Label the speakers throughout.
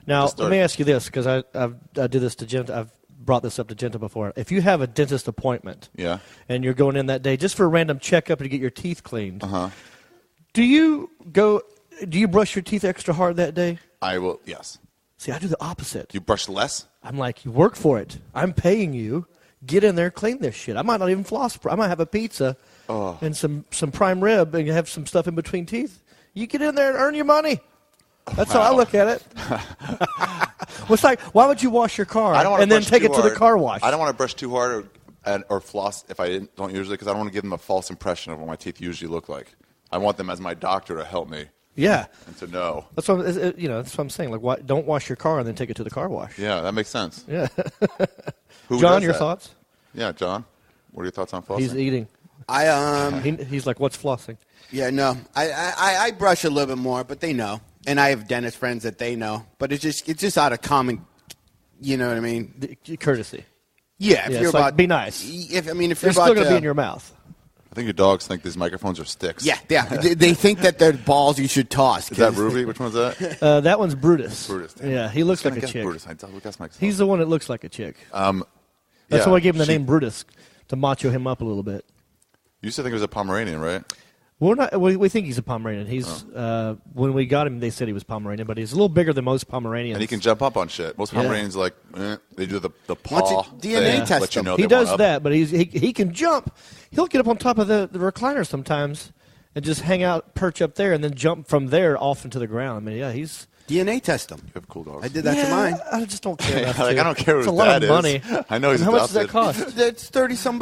Speaker 1: Now, let me ask you this, because I do this to Genta. I've brought this up to Genta before. If you have a dentist appointment and you're going in that day just for a random checkup and to get your teeth cleaned, do you brush your teeth extra hard that day?
Speaker 2: I will, yes.
Speaker 1: See, I do the opposite.
Speaker 2: You brush less?
Speaker 1: I'm like, you work for it. I'm paying you. Get in there, clean this shit. I might not even floss. I might have a pizza and some prime rib and have some stuff in between teeth. You get in there and earn your money. That's how I look at it. Well, it's like, why would you wash your car and then take it to the car wash?
Speaker 2: I don't want to brush too hard or floss if I don't usually, because I don't want to give them a false impression of what my teeth usually look like. I want them as my doctor to help me.
Speaker 1: Yeah.
Speaker 2: And to know.
Speaker 1: That's what I'm saying. Like, don't wash your car and then take it to the car wash.
Speaker 2: Yeah, that makes sense.
Speaker 1: Yeah.
Speaker 2: John,
Speaker 1: your thoughts?
Speaker 2: Yeah, John. What are your thoughts on flossing?
Speaker 1: He's eating. He's like, what's flossing?
Speaker 3: Yeah, no. I brush a little bit more, but they know. And I have dentist friends that they know. But it's just out of common, you know what I mean?
Speaker 1: Courtesy.
Speaker 3: Yeah, if you're about
Speaker 1: be nice.
Speaker 3: If you're
Speaker 1: They're still going to be in your mouth.
Speaker 2: I think your dogs think these microphones are sticks.
Speaker 3: Yeah. They think that they're balls you should toss.
Speaker 2: Is that Ruby? Which one's that?
Speaker 1: That one's Brutus.
Speaker 2: Brutus.
Speaker 1: Yeah, he looks like a chick.
Speaker 2: Brutus.
Speaker 1: He's the one that looks like a chick. That's why I gave him the name Brutus, to macho him up a little bit.
Speaker 2: You used to think he was a Pomeranian, right?
Speaker 1: We think he's a Pomeranian. When we got him, they said he was Pomeranian, but he's a little bigger than most Pomeranians.
Speaker 2: And he can jump up on shit. Most Pomeranians, they do the paw
Speaker 3: DNA test.
Speaker 2: Let you know
Speaker 1: he does that, but he can jump. He'll get up on top of the recliner sometimes and just hang out, perch up there, and then jump from there off into the ground. I mean, he's...
Speaker 3: DNA test him.
Speaker 2: You have cool dogs.
Speaker 3: I did that to mine.
Speaker 1: I just don't care.
Speaker 2: I don't care what
Speaker 1: it's a lot of money.
Speaker 2: I know he's
Speaker 1: How much does that cost?
Speaker 3: It's $30-some.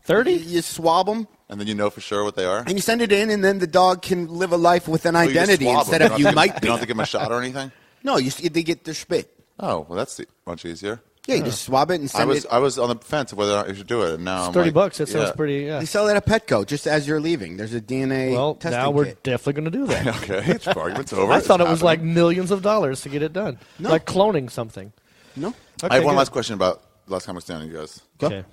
Speaker 1: 30?
Speaker 3: You swab them.
Speaker 2: And then you know for sure what they are?
Speaker 3: And you send it in, and then the dog can live a life with an identity instead of you might be.
Speaker 2: You don't have to give them a shot or anything?
Speaker 3: No, they get their spit.
Speaker 2: Oh, well, that's much easier.
Speaker 3: Yeah, you just swab it and send it.
Speaker 2: I was on the fence of whether or not you should do it, and now
Speaker 1: it's $30. That sounds pretty. Yeah.
Speaker 3: They sell it at Petco just as you're leaving. There's a DNA testing
Speaker 1: now we're
Speaker 3: kit.
Speaker 1: definitely going to do that.
Speaker 2: Okay, argument's over.
Speaker 1: I thought it was like millions of dollars to get it done.
Speaker 3: No.
Speaker 1: Like cloning something.
Speaker 3: No.
Speaker 2: I have one last question about Last Comic Standing, you guys.
Speaker 1: Okay.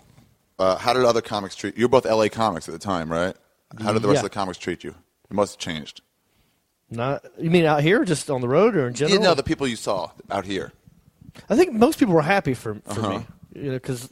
Speaker 2: How did other comics treat you? You were both LA comics at the time, right? How did the rest of the comics treat you? It must have changed.
Speaker 1: You mean out here, just on the road, or in general?
Speaker 2: No, the people you saw out here.
Speaker 1: I think most people were happy for me, because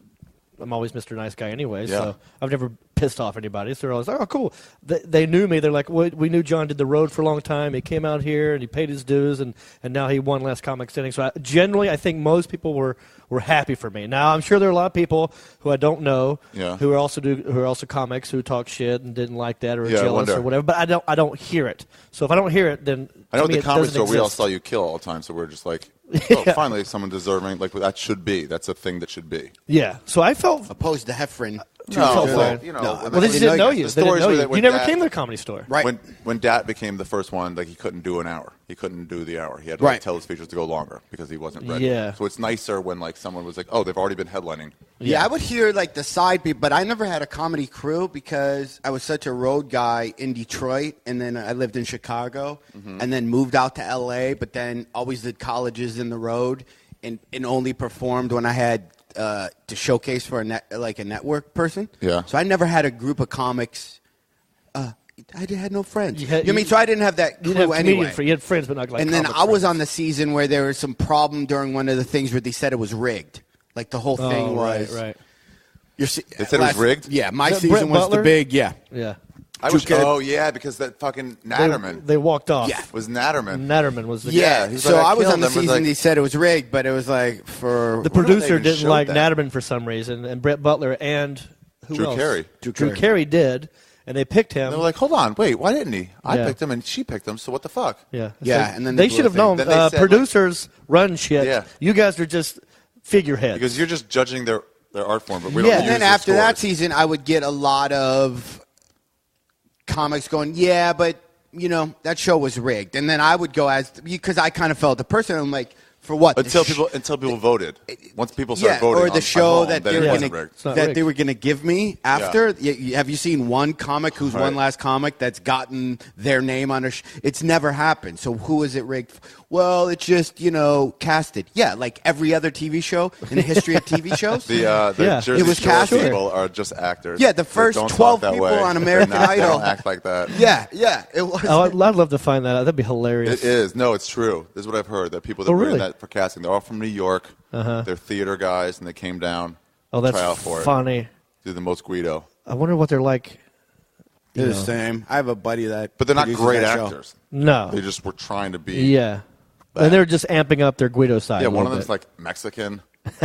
Speaker 1: I'm always Mr. Nice Guy anyway, so I've never pissed off anybody. So they're always like, oh, cool. They knew me. They're like, we knew John did the road for a long time. He came out here, and he paid his dues, and now he won Last Comic Standing. So generally, I think most people were happy for me. Now, I'm sure there are a lot of people who I don't know who are also comics who talk shit and didn't like that or are jealous or whatever, but I don't hear it. So if I don't hear it, then
Speaker 2: I know at the comedy store we all
Speaker 1: exist.
Speaker 2: saw you kill all the time, so we're just like, finally someone deserving. Like, that should be. That's a thing that should be.
Speaker 1: Yeah. So I felt...
Speaker 3: Opposed to Heffron.
Speaker 1: Well, they just didn't know you. They didn't know you. You never came to the Comedy Store.
Speaker 3: Right.
Speaker 2: When Dat became the first one, like, he couldn't do an hour. He couldn't do the hour. He had to tell his features to go longer because he wasn't ready.
Speaker 1: Yeah.
Speaker 2: So it's nicer when, like, someone was like, oh, they've already been headlining.
Speaker 3: Yeah, I would hear, like, the side people, but I never had a comedy crew because I was such a road guy in Detroit, and then I lived in Chicago, and then moved out to L.A., but then always did colleges in the road and only performed when I had to showcase for a network person.
Speaker 2: Yeah.
Speaker 3: So I never had a group of comics. I had no friends. You know what I mean? So I didn't have that crew anyway.
Speaker 1: You had friends, but not like.
Speaker 3: And then I was on the season where there was some problem during one of the things where they said it was rigged. Like the whole thing was.
Speaker 1: Right.
Speaker 2: They said it was rigged?
Speaker 3: Yeah, my season was the big. Yeah.
Speaker 2: Because that fucking Natterman.
Speaker 1: They walked off.
Speaker 3: Yeah.
Speaker 2: Was Natterman.
Speaker 1: Natterman was the
Speaker 3: guy.
Speaker 2: Yeah.
Speaker 3: So I was on the season. He said it was rigged, but it was like for
Speaker 1: the producer didn't like Natterman for some reason, and Brett Butler and who else? Drew Carey did, and they picked him.
Speaker 2: And they were like, hold on, wait, why didn't he? I picked him, and she picked him. So what the fuck?
Speaker 1: Yeah.
Speaker 3: And then
Speaker 1: they should have known. Producers run shit. Yeah. You guys are just figureheads
Speaker 2: because you're just judging their art form, but we don't.
Speaker 3: And then after that season, I would get a lot of comics going, but that show was rigged, and then I would go because I kind of felt the person. I'm like, for what?
Speaker 2: Until people voted. Once people started voting,
Speaker 3: or the show that they were going to give me after.
Speaker 2: Yeah.
Speaker 3: Have you seen one comic who's one last comic that's gotten their name on a? It's never happened. So who is it rigged for? Well, it's just casted. Yeah, like every other TV show in the history of TV shows.
Speaker 2: The Jersey Shore people are just actors.
Speaker 3: Yeah, the first 12 people on American Idol
Speaker 2: they don't act like that.
Speaker 3: Yeah, it was.
Speaker 1: I'd love to find that out. That'd be hilarious.
Speaker 2: It is. No, it's true. This is what I've heard. That people that were in that for casting. They're all from New York. They're theater guys, and they came down.
Speaker 1: Oh, that's
Speaker 2: try out for
Speaker 1: funny.
Speaker 2: It. Do the most Guido.
Speaker 1: I wonder what they're like.
Speaker 3: They're the same. I have a buddy that.
Speaker 2: But they're not great
Speaker 3: that
Speaker 2: actors.
Speaker 1: No.
Speaker 2: They just were trying to be.
Speaker 1: Yeah. And they're just amping up their Guido side.
Speaker 2: Yeah, one of them's like Mexican.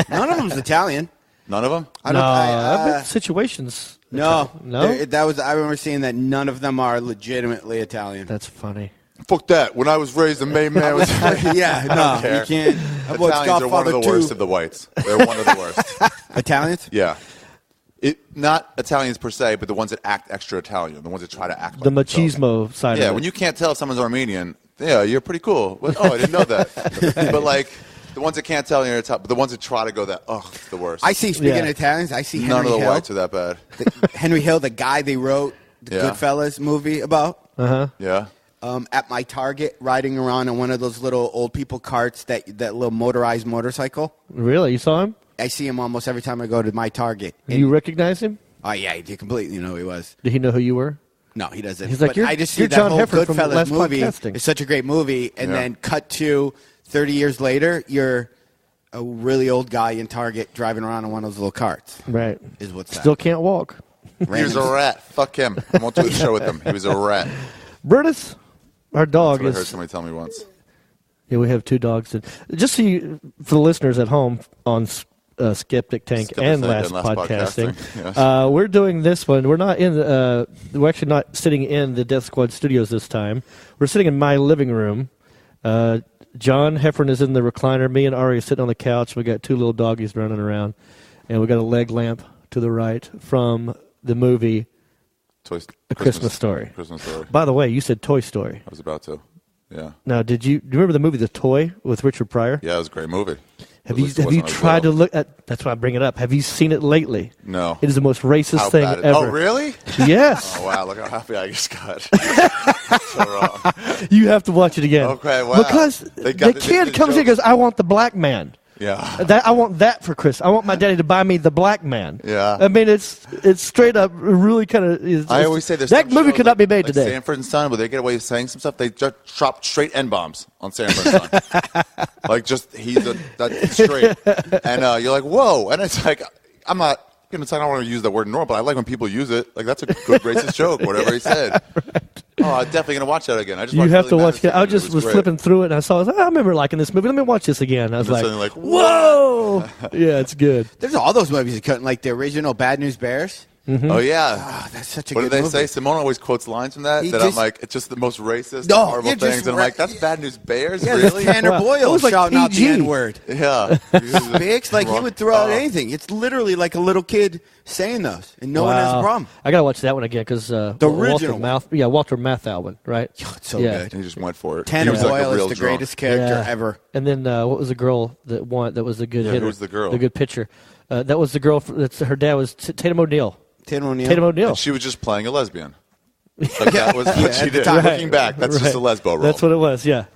Speaker 3: None of them's Italian.
Speaker 2: None of them?
Speaker 1: I bet situations.
Speaker 3: No.
Speaker 1: No?
Speaker 3: I remember seeing that none of them are legitimately Italian.
Speaker 1: That's funny.
Speaker 2: Fuck that. When I was raised, the main man was.
Speaker 3: Yeah, no, you can't.
Speaker 2: Italians are one of the worst of the whites. They're one of the worst.
Speaker 3: Italians?
Speaker 2: Yeah. Not Italians per se, but the ones that act extra Italian, the ones that try to act like
Speaker 1: the machismo side of it.
Speaker 2: Yeah, when you can't tell if someone's Armenian, yeah, you're pretty cool. Oh, I didn't know that. But like the ones that can't tell you're Italian, but the ones that try to go that, it's the worst.
Speaker 3: I see, speaking of Italians, I see Henry
Speaker 2: None of the
Speaker 3: Hill.
Speaker 2: whites are that bad.
Speaker 3: Henry Hill, the guy they wrote the Goodfellas movie about.
Speaker 2: Yeah.
Speaker 3: At my Target, riding around on one of those little old people carts, that little motorized motorcycle.
Speaker 1: Really? You saw him?
Speaker 3: I see him almost every time I go to my Target.
Speaker 1: Do you recognize him?
Speaker 3: Oh, yeah, you completely know who he was.
Speaker 1: Did he know who you were?
Speaker 3: No, he doesn't.
Speaker 1: He's like,
Speaker 3: but I just see that
Speaker 1: Jon
Speaker 3: whole
Speaker 1: Heffron from
Speaker 3: Goodfellas
Speaker 1: Last
Speaker 3: movie.
Speaker 1: Podcasting.
Speaker 3: It's such a great movie. And then cut to 30 years later, you're a really old guy in Target driving around on one of those little carts.
Speaker 1: Right.
Speaker 3: Is what's
Speaker 1: Still can't walk.
Speaker 2: He was a rat. Fuck him. I won't do the show with him. He was a rat.
Speaker 1: Brutus, our dog
Speaker 2: That's what
Speaker 1: is.
Speaker 2: I heard somebody tell me once.
Speaker 1: Yeah, we have 2 dogs. Just so you, for the listeners at home on Skeptic Tank and Last Podcasting,
Speaker 2: yes.
Speaker 1: we're doing this one. We're not in. We're actually not sitting in the Death Squad studios this time. We're sitting in my living room. John Heffron is in the recliner. Me and Ari are sitting on the couch. We got 2 little doggies running around, and we got a leg lamp to the right from the movie Christmas Story.
Speaker 2: Christmas Story.
Speaker 1: By the way, you said Toy Story.
Speaker 2: I was about to. Yeah.
Speaker 1: Now, do you remember the movie The Toy with Richard Pryor?
Speaker 2: Yeah, it was a great movie.
Speaker 1: Have you tried to look at? That's why I bring it up. Have you seen it lately?
Speaker 2: No.
Speaker 1: It is the most racist thing ever.
Speaker 2: Oh, really?
Speaker 1: Yes.
Speaker 2: Oh, wow. Look how happy I just got. So wrong.
Speaker 1: You have to watch it again.
Speaker 2: Okay, wow.
Speaker 1: Because the kid comes in and goes, "I want the black man."
Speaker 2: Yeah.
Speaker 1: I want that for Christmas. I want my daddy to buy me the black man.
Speaker 2: Yeah.
Speaker 1: I mean, it's straight up really kind of.
Speaker 2: I always say
Speaker 1: that movie could not be made today.
Speaker 2: Sanford and Son, where they get away with saying some stuff, they just drop straight N-bombs on Sanford and Son. Like, just, that's straight. And you're like, whoa. And it's like, I'm not going to say I don't want to use that word normal, but I like when people use it. Like, that's a good racist joke, whatever he said. Right. Oh, I'm definitely going to watch that again.
Speaker 1: You have to watch it. I just was flipping through it, and I saw I remember liking this movie. Let me watch this again. I was like, whoa. Yeah, it's good.
Speaker 3: There's all those movies you couldn't, like the original Bad News Bears.
Speaker 2: Mm-hmm. Oh, yeah.
Speaker 3: Oh, that's such a
Speaker 2: what
Speaker 3: good
Speaker 2: do they
Speaker 3: movie.
Speaker 2: say? Simone always quotes lines from that. I'm like, it's just the most racist, horrible things. And I'm like, that's Bad News Bears?
Speaker 3: Yeah,
Speaker 2: really?
Speaker 3: Tanner Boyle
Speaker 1: was like
Speaker 3: shouting out the
Speaker 1: PG.
Speaker 3: N-word.
Speaker 2: Yeah.
Speaker 3: Biggs, like he would throw out anything. It's literally like a little kid saying those, and no one has a problem.
Speaker 1: I got to watch that one again because
Speaker 3: the original
Speaker 1: Walter Matthau, right?
Speaker 3: Oh, it's so good.
Speaker 2: And he just went for it.
Speaker 3: Tanner
Speaker 2: was
Speaker 3: Boyle
Speaker 2: like a real
Speaker 3: is the greatest character ever.
Speaker 1: And then what was the girl that won? That was a good hitter.
Speaker 2: Who was the girl?
Speaker 1: The good pitcher. That was the girl. Her dad was Tatum O'Neal.
Speaker 3: Tatum O'Neal.
Speaker 2: And she was just playing a lesbian. Like that was what she did. Looking back, that's just a lesbo role.
Speaker 1: That's what it was, yeah.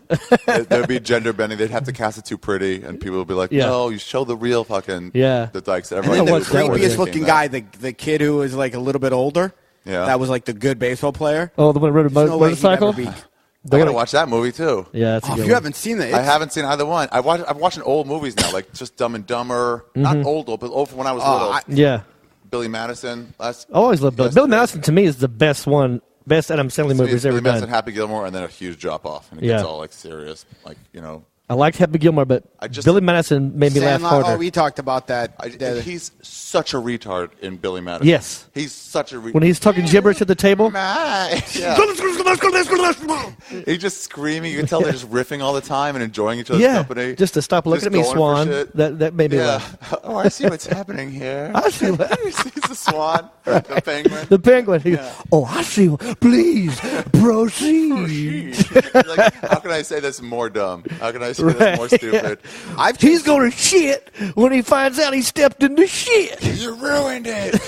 Speaker 2: There'd be gender bending. They'd have to cast it too pretty, and people would be like, no, you show the real fucking the dykes.
Speaker 3: And then the creepiest looking guy, the kid who was like a little bit older, that was like the good baseball player.
Speaker 1: Oh, the one who rode a motorcycle?
Speaker 2: I gotta watch that movie too.
Speaker 1: Yeah,
Speaker 3: if you haven't seen it,
Speaker 2: I haven't seen either one. I'm watching old movies now, like just Dumb and Dumber. Not old, but old from when I was little.
Speaker 1: Yeah.
Speaker 2: Billy Madison. I
Speaker 1: always loved Billy. Billy Madison to me is the best Adam Sandler movie he's ever
Speaker 2: done. Billy Madison,
Speaker 1: done.
Speaker 2: Happy Gilmore, and then a huge drop off, and it gets all like serious, like
Speaker 1: I liked Happy Gilmore, but Billy Madison made me laugh harder.
Speaker 3: Oh, we talked about that.
Speaker 2: He's such a retard in Billy Madison.
Speaker 1: Yes.
Speaker 2: He's such a retard.
Speaker 1: When he's talking gibberish at the table.
Speaker 2: He's just screaming. You can tell they're just riffing all the time and enjoying each other's company.
Speaker 1: Just to stop looking at me, Swan. That made me laugh.
Speaker 2: Oh, I see what's happening here.
Speaker 1: I see what.
Speaker 2: He's the Swan, the penguin.
Speaker 1: The penguin. Oh, I see. Please proceed.
Speaker 2: Like, how can I say this more dumb? How can I say this more stupid?
Speaker 1: He's going to shit when he finds out he stepped into shit.
Speaker 2: You ruined it.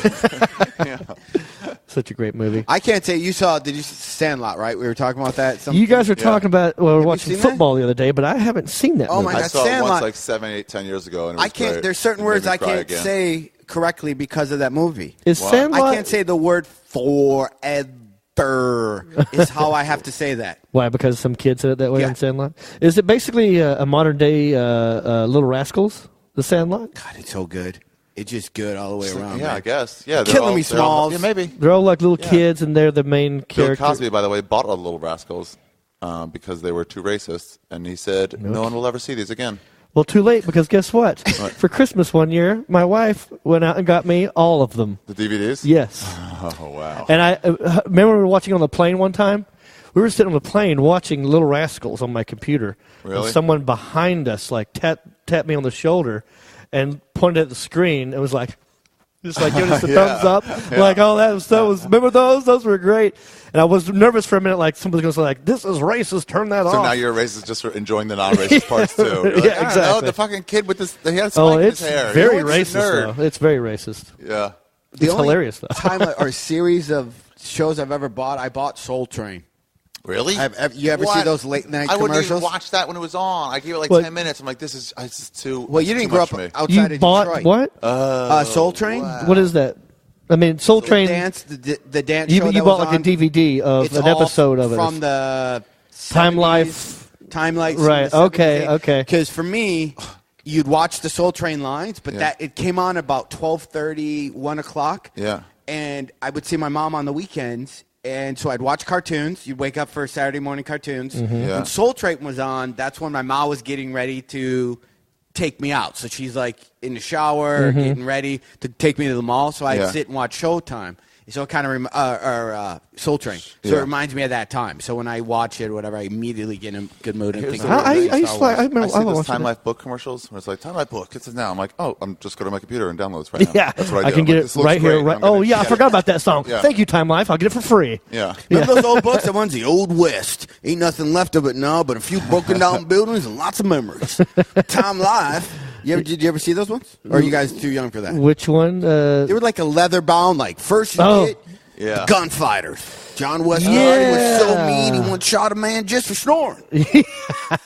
Speaker 1: Such a great movie.
Speaker 3: I can't say you saw. Did you see Sandlot? Right, we were talking about that.
Speaker 1: You guys were talking about. Well, we were watching football the other day, but I haven't seen that.
Speaker 3: Oh my God,
Speaker 2: I saw
Speaker 3: Sandlot.
Speaker 2: it once, like 7, 8, 10 years ago, and it was great.
Speaker 3: There's certain words I can't say correctly because of that movie.
Speaker 1: Is Sandlot?
Speaker 3: I can't say the word forever. is how I have to say that.
Speaker 1: Why? Because some kid said it that way
Speaker 3: Yeah.
Speaker 1: on Sandlot? Is it basically a modern-day Little Rascals, the Sandlot?
Speaker 3: God, it's so good. It's just good all the way around.
Speaker 2: Yeah,
Speaker 3: man.
Speaker 2: I guess. Yeah,
Speaker 3: Killing me, Smalls.
Speaker 2: Yeah, maybe.
Speaker 1: They're all like little kids, and they're the main
Speaker 2: Bill
Speaker 1: character.
Speaker 2: Cosby, by the way, bought all the Little Rascals because they were too racist, and he said, no one will ever see these again.
Speaker 1: Well, too late, because guess what? For Christmas one year, my wife went out and got me all of them.
Speaker 2: The DVDs?
Speaker 1: Yes.
Speaker 2: Oh, wow.
Speaker 1: And I remember we were watching on the plane one time. We were sitting on the plane watching Little Rascals on my computer.
Speaker 2: Really?
Speaker 1: And someone behind us like tapped me on the shoulder and pointed at the screen and was like, just like giving us a thumbs up.
Speaker 2: Yeah.
Speaker 1: Like, oh, that was, remember those? Those were great. And I was nervous for a minute, like somebody's going to say, like, this is racist, turn that off.
Speaker 2: So now you're a racist just for enjoying the non-racist parts, too. You're like,
Speaker 1: Yeah,
Speaker 2: I don't know,
Speaker 1: exactly.
Speaker 2: the fucking kid with this, he had a spike in his hair.
Speaker 1: Very
Speaker 2: You know, he's a
Speaker 1: racist,
Speaker 2: nerd.
Speaker 1: though. It's very racist.
Speaker 2: Yeah.
Speaker 3: The
Speaker 1: It's
Speaker 3: only
Speaker 1: hilarious, though.
Speaker 3: time or series of shows I've ever bought, I bought Soul Train.
Speaker 2: Really?
Speaker 3: You ever see those late night
Speaker 2: I wouldn't
Speaker 3: commercials?
Speaker 2: even watch that when it was on. I gave it like
Speaker 1: What?
Speaker 2: 10 minutes. I'm like, this is too.
Speaker 3: Well, you didn't
Speaker 2: too
Speaker 3: grow
Speaker 2: much
Speaker 3: up
Speaker 2: for me.
Speaker 3: outside
Speaker 1: You
Speaker 3: of
Speaker 1: bought
Speaker 3: Detroit.
Speaker 1: what?
Speaker 3: Soul Train?
Speaker 1: What is that? I mean, Soul Train.
Speaker 3: The dance
Speaker 1: You
Speaker 3: show that
Speaker 1: bought
Speaker 3: was
Speaker 1: like
Speaker 3: on.
Speaker 1: a DVD of
Speaker 3: It's
Speaker 1: an
Speaker 3: all
Speaker 1: episode of it.
Speaker 3: from the
Speaker 1: Time
Speaker 3: 70s,
Speaker 1: Life.
Speaker 3: Time Life.
Speaker 1: Right, okay.
Speaker 3: Because for me, you'd watch the Soul Train lines, but
Speaker 2: Yeah.
Speaker 3: it came on about 12:30, 1 o'clock.
Speaker 2: Yeah.
Speaker 3: And I would see my mom on the weekends. And so I'd watch cartoons. You'd wake up for Saturday morning cartoons.
Speaker 1: Mm-hmm.
Speaker 2: Yeah.
Speaker 3: When Soul Train was on, that's when my mom was getting ready to take me out. So she's like in the shower,
Speaker 1: Mm-hmm.
Speaker 3: getting ready to take me to the mall. So I'd
Speaker 2: Yeah.
Speaker 3: sit and watch Showtime. So it kind of Soul Train. So
Speaker 2: Yeah.
Speaker 3: it reminds me of that time. So when I watch it or whatever, I immediately get in a good mood and
Speaker 2: Here's
Speaker 3: think
Speaker 2: the
Speaker 3: about
Speaker 2: weird
Speaker 1: I
Speaker 2: thing.
Speaker 1: used to like. I remember.
Speaker 2: I see
Speaker 1: I
Speaker 2: those
Speaker 1: watched
Speaker 2: Time
Speaker 1: it.
Speaker 2: Life book commercials where it's like, Time Life book, it's now. I'm like, oh, I'm just go to my computer and download this right now.
Speaker 1: Yeah,
Speaker 2: That's what I do.
Speaker 1: can
Speaker 2: I'm
Speaker 1: get
Speaker 2: like,
Speaker 1: it
Speaker 2: this looks
Speaker 1: right here.
Speaker 2: great.
Speaker 1: Right.
Speaker 2: I'm gonna
Speaker 1: Oh yeah, I
Speaker 2: get
Speaker 1: forgot
Speaker 2: it.
Speaker 1: about that song.
Speaker 2: Yeah.
Speaker 1: Thank you, Time Life. I'll get it for free.
Speaker 2: Yeah.
Speaker 3: Remember those old books? That one's the Old West. Ain't nothing left of it now, but a few broken down buildings and lots of memories. Time Life. Did you ever see those ones? Or are you guys too young for that?
Speaker 1: Which one?
Speaker 3: They were like a leather bound, like first you
Speaker 1: Oh.
Speaker 3: get
Speaker 2: Yeah.
Speaker 3: the gunfighters. John West
Speaker 1: Yeah.
Speaker 3: was so mean he once shot a man just for snoring.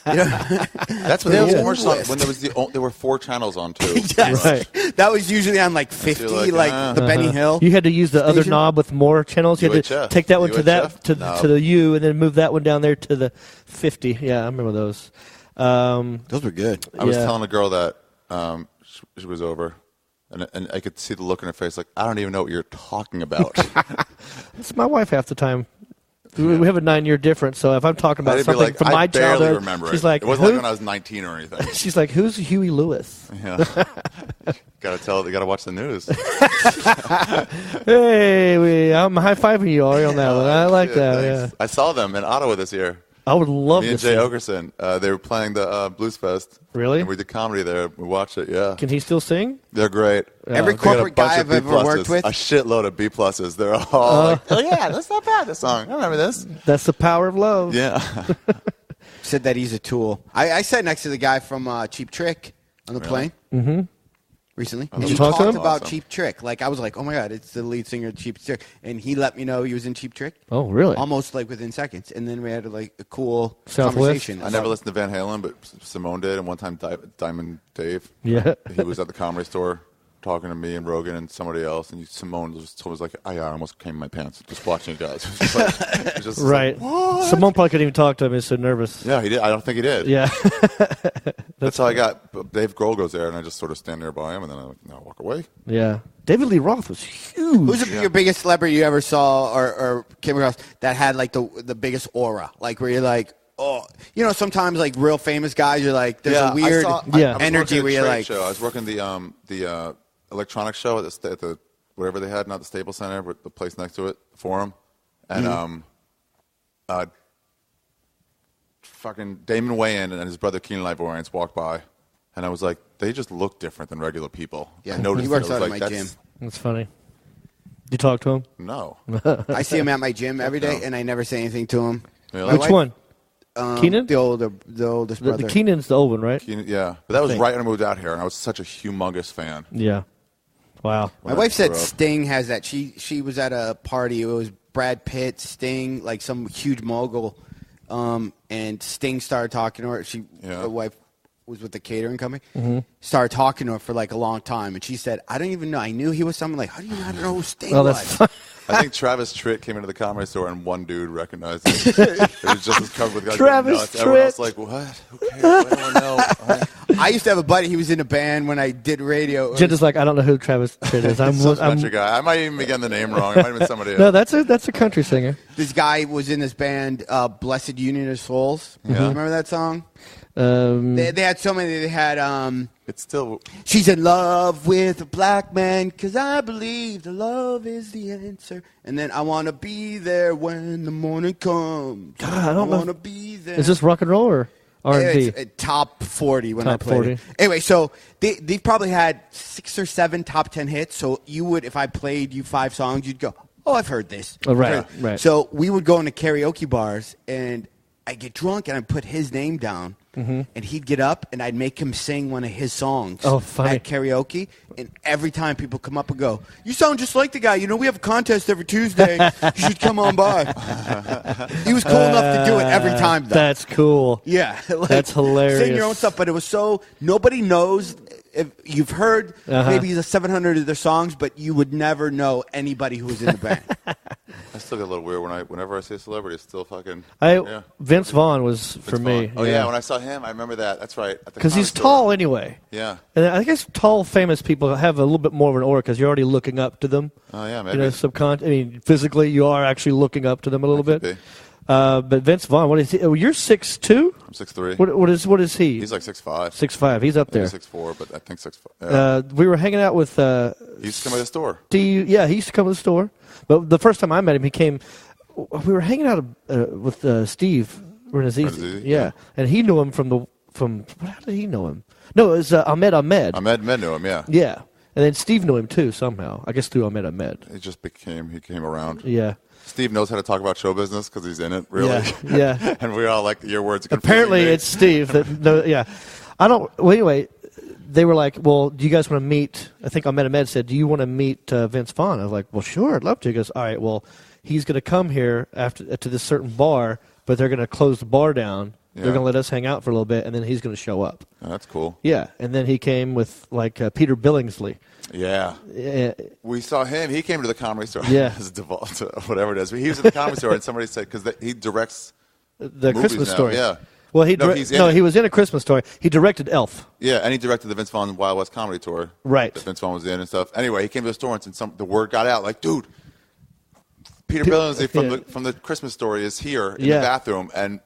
Speaker 2: That's when
Speaker 3: Yeah.
Speaker 2: there was more
Speaker 3: Yeah.
Speaker 2: when there were 4 channels on too.
Speaker 3: Yes.
Speaker 1: Right.
Speaker 3: That was usually on like 50,
Speaker 2: like,
Speaker 3: like the Benny Hill.
Speaker 1: You had to use the other
Speaker 3: Station?
Speaker 1: knob with more channels. You had to
Speaker 2: UHF.
Speaker 1: take that one to that
Speaker 2: UHF? No.
Speaker 1: to the U, and then move that one down there to the 50. Yeah, I remember those.
Speaker 3: Those were good.
Speaker 2: I was
Speaker 1: Yeah.
Speaker 2: telling a girl that she was over, and I could see the look in her face, like, I don't even know what you're talking about.
Speaker 1: It's my wife half the time. We have a 9-year difference, so if I'm talking about
Speaker 2: I'd be
Speaker 1: something
Speaker 2: like,
Speaker 1: from
Speaker 2: I
Speaker 1: my
Speaker 2: barely
Speaker 1: childhood,
Speaker 2: remember
Speaker 1: she's
Speaker 2: it.
Speaker 1: like,
Speaker 2: It wasn't
Speaker 1: "Who?"
Speaker 2: like when I was 19 or anything.
Speaker 1: She's like, "Who's Huey Lewis?"
Speaker 2: Yeah. They gotta watch the news.
Speaker 1: Hey, I'm high fiving you, Ari, on that one. I like that.
Speaker 2: Thanks. I saw them in Ottawa this year.
Speaker 1: I would love
Speaker 2: Me
Speaker 1: to
Speaker 2: and
Speaker 1: see.
Speaker 2: Jay
Speaker 1: it.
Speaker 2: Ogerson. They were playing the Blues Fest.
Speaker 1: Really?
Speaker 2: And we did comedy there. We watched it. Yeah.
Speaker 1: Can he still sing?
Speaker 2: They're great.
Speaker 3: Every
Speaker 2: They got a
Speaker 3: corporate
Speaker 2: bunch
Speaker 3: guy
Speaker 2: of
Speaker 3: I've ever
Speaker 2: B+s,
Speaker 3: worked with.
Speaker 2: A shitload of B pluses. They're all like, oh yeah, that's not bad. This song. I remember this.
Speaker 1: That's the power of love.
Speaker 2: Yeah.
Speaker 3: Said that he's a tool. I sat next to the guy from Cheap Trick on the plane.
Speaker 1: Mm-hmm.
Speaker 3: Recently.
Speaker 1: Did
Speaker 3: And
Speaker 1: you
Speaker 3: he
Speaker 1: talk to
Speaker 3: talked
Speaker 1: him?
Speaker 3: about
Speaker 2: Awesome.
Speaker 3: Cheap Trick. Like I was like, oh my god, it's the lead singer of Cheap Trick, and he let me know he was in Cheap Trick.
Speaker 1: Oh, really?
Speaker 3: Almost like within seconds, and then we had like a cool
Speaker 1: Southwest?
Speaker 3: conversation.
Speaker 2: I never listened to Van Halen, but Simone did. And one time, Diamond Dave.
Speaker 1: Yeah.
Speaker 2: He was at the comedy store talking to me and Rogan and somebody else, and Simone was like, I almost came in my pants just watching you guys. It was just like, it was just
Speaker 1: Right.
Speaker 2: like,
Speaker 1: Simone probably couldn't even talk to him. He's so nervous.
Speaker 2: yeah, he did. I don't think he did.
Speaker 1: Yeah.
Speaker 2: That's how I got. Dave Grohl goes there, and I just sort of stand there by him, and then I walk away.
Speaker 1: Yeah. David Lee Roth was huge.
Speaker 3: Who's your biggest celebrity you ever saw or came across that had like the biggest aura? Like where you're like, oh, you know, sometimes like real famous guys, you're like, there's a weird
Speaker 2: I was
Speaker 3: energy
Speaker 2: working at
Speaker 3: where
Speaker 2: a
Speaker 3: you're
Speaker 2: trade
Speaker 3: like,
Speaker 2: show. I was working the electronics show at the whatever they had, not the Staples Center, but the place next to it, the Forum, and fucking Damon Wayans and his brother Keenan Ivorians walked by, and I was like, they just look different than regular people.
Speaker 3: Yeah,
Speaker 2: I noticed
Speaker 3: he works
Speaker 2: it. I
Speaker 3: out
Speaker 2: was
Speaker 3: at
Speaker 2: like,
Speaker 3: my
Speaker 2: that's-
Speaker 3: gym.
Speaker 1: That's funny. You talk to him?
Speaker 2: No.
Speaker 3: I see him at my gym every day, and I never say anything to him.
Speaker 2: Really?
Speaker 3: My
Speaker 1: Which
Speaker 3: wife-
Speaker 1: one? Keenan?
Speaker 3: The oldest
Speaker 1: The
Speaker 3: brother.
Speaker 1: Keenan's the old one, right?
Speaker 2: Keenan, yeah, but that was
Speaker 1: Thank-
Speaker 2: right when I moved out here, and I was such a humongous fan.
Speaker 1: Yeah. Wow.
Speaker 3: My
Speaker 2: when I
Speaker 3: wife said
Speaker 2: grew up.
Speaker 3: Sting has that. She was at a party. It was Brad Pitt, Sting, like some huge mogul, and Sting started talking to her. My wife was with the catering company.
Speaker 1: Mm-hmm.
Speaker 3: Started talking to her for like a long time, and she said, "I don't even know. I knew he was someone. Like, how do you not know who Sting
Speaker 1: Oh,
Speaker 3: was?"
Speaker 1: that's
Speaker 2: I think Travis Tritt came into the Comedy Store and one dude recognized him. It was just as covered with guys
Speaker 1: Travis
Speaker 2: going nuts. Everyone else
Speaker 1: Tritt.
Speaker 2: like, what? Who cares? I don't know.
Speaker 3: I used to have a buddy. He was in a band when I did radio.
Speaker 1: Jenda's like, I don't know who Travis Tritt is. I'm
Speaker 2: Country guy. I might even be getting the name wrong. It might have been somebody else.
Speaker 1: no, that's a country singer.
Speaker 3: This guy was in this band, Blessed Union of Souls.
Speaker 2: Yeah.
Speaker 3: Remember that song? They had so many. They had
Speaker 2: It's still.
Speaker 3: She's in love with a black man because I believe the love is the answer. And then I want to be there when the morning comes.
Speaker 1: God, I don't know.
Speaker 3: want to be there.
Speaker 1: Is this rock and roll or R&B?
Speaker 3: It's top 40 when
Speaker 1: Top
Speaker 3: I played
Speaker 1: 40.
Speaker 3: it. Anyway, so they probably had 6 or 7 top 10 hits. So you would, if I played you 5 songs, you'd go, oh, I've heard this.
Speaker 1: Oh, right,
Speaker 3: I've heard it.
Speaker 1: right.
Speaker 3: So we would go into karaoke bars, and I'd get drunk, and I'd put his name down. And he'd get up, and I'd make him sing one of his songs
Speaker 1: Oh, funny.
Speaker 3: at karaoke. And every time people come up and go, you sound just like the guy. You know, we have a contest every Tuesday. You should come on by. He was cool enough to do it every time, though.
Speaker 1: That's cool.
Speaker 3: Yeah. Like,
Speaker 1: That's hilarious.
Speaker 3: Sing your own stuff, but it was so nobody knows. If you've heard maybe the 700 of their songs, but you would never know anybody who was in the band.
Speaker 2: I still get a little weird whenever I say celebrity. It's still fucking.
Speaker 1: Vince Vaughn was for me.
Speaker 2: Oh yeah, when I saw him, I remember that. That's right.
Speaker 1: Because he's tall anyway.
Speaker 2: Yeah.
Speaker 1: And I guess tall, famous people have a little bit more of an aura because you're already looking up to them.
Speaker 2: Oh yeah, maybe.
Speaker 1: You know, physically, you are actually looking up to them a little bit.
Speaker 2: Be.
Speaker 1: But Vince Vaughn, what is he? Oh, you're 6'2"?
Speaker 2: I'm 6'3".
Speaker 1: What is he?
Speaker 2: He's like 6'5".
Speaker 1: 6'5". He's up there.
Speaker 2: 6'4", but I think 6'5". Yeah.
Speaker 1: We were hanging out with.
Speaker 2: He used to come to the store.
Speaker 1: Yeah, he used to come to the store. But the first time I met him, he came. We were hanging out with Steve Renazizi. Yeah, and he knew him from. How did he know him? No, it was Ahmed.
Speaker 2: Ahmed knew him. Yeah.
Speaker 1: Yeah, and then Steve knew him too somehow. I guess through Ahmed.
Speaker 2: He came around.
Speaker 1: Yeah.
Speaker 2: Steve knows how to talk about show business because he's in it, really.
Speaker 1: Yeah.
Speaker 2: And we're all like, your words.
Speaker 1: Apparently, it's Steve. Yeah. I don't. Well, anyway, they were like, "Well, do you guys want to meet?" I think Ahmed said, "Do you want to meet Vince Vaughn?" I was like, "Well, sure, I'd love to." He goes, "All right, well, he's going to come here to this certain bar, but they're going to close the bar down.
Speaker 2: Yeah.
Speaker 1: They're going to let us hang out for a little bit, and then he's going to show up."
Speaker 2: Oh, that's cool.
Speaker 1: Yeah, and then he came with Peter Billingsley.
Speaker 2: Yeah. We saw him. He came to the Comedy Store.
Speaker 1: Yeah.
Speaker 2: As default, whatever it is. He was at the Comedy Store, and somebody said, because he directs
Speaker 1: the Christmas
Speaker 2: now.
Speaker 1: Story.
Speaker 2: Yeah.
Speaker 1: Well, he was in A Christmas Story. He directed Elf.
Speaker 2: Yeah, and he directed the Vince Vaughn Wild West Comedy Tour.
Speaker 1: Right.
Speaker 2: That Vince Vaughn was in and stuff. Anyway, he came to the store, and the word got out, like, dude, Peter Billingsley from the Christmas Story is here in the bathroom, and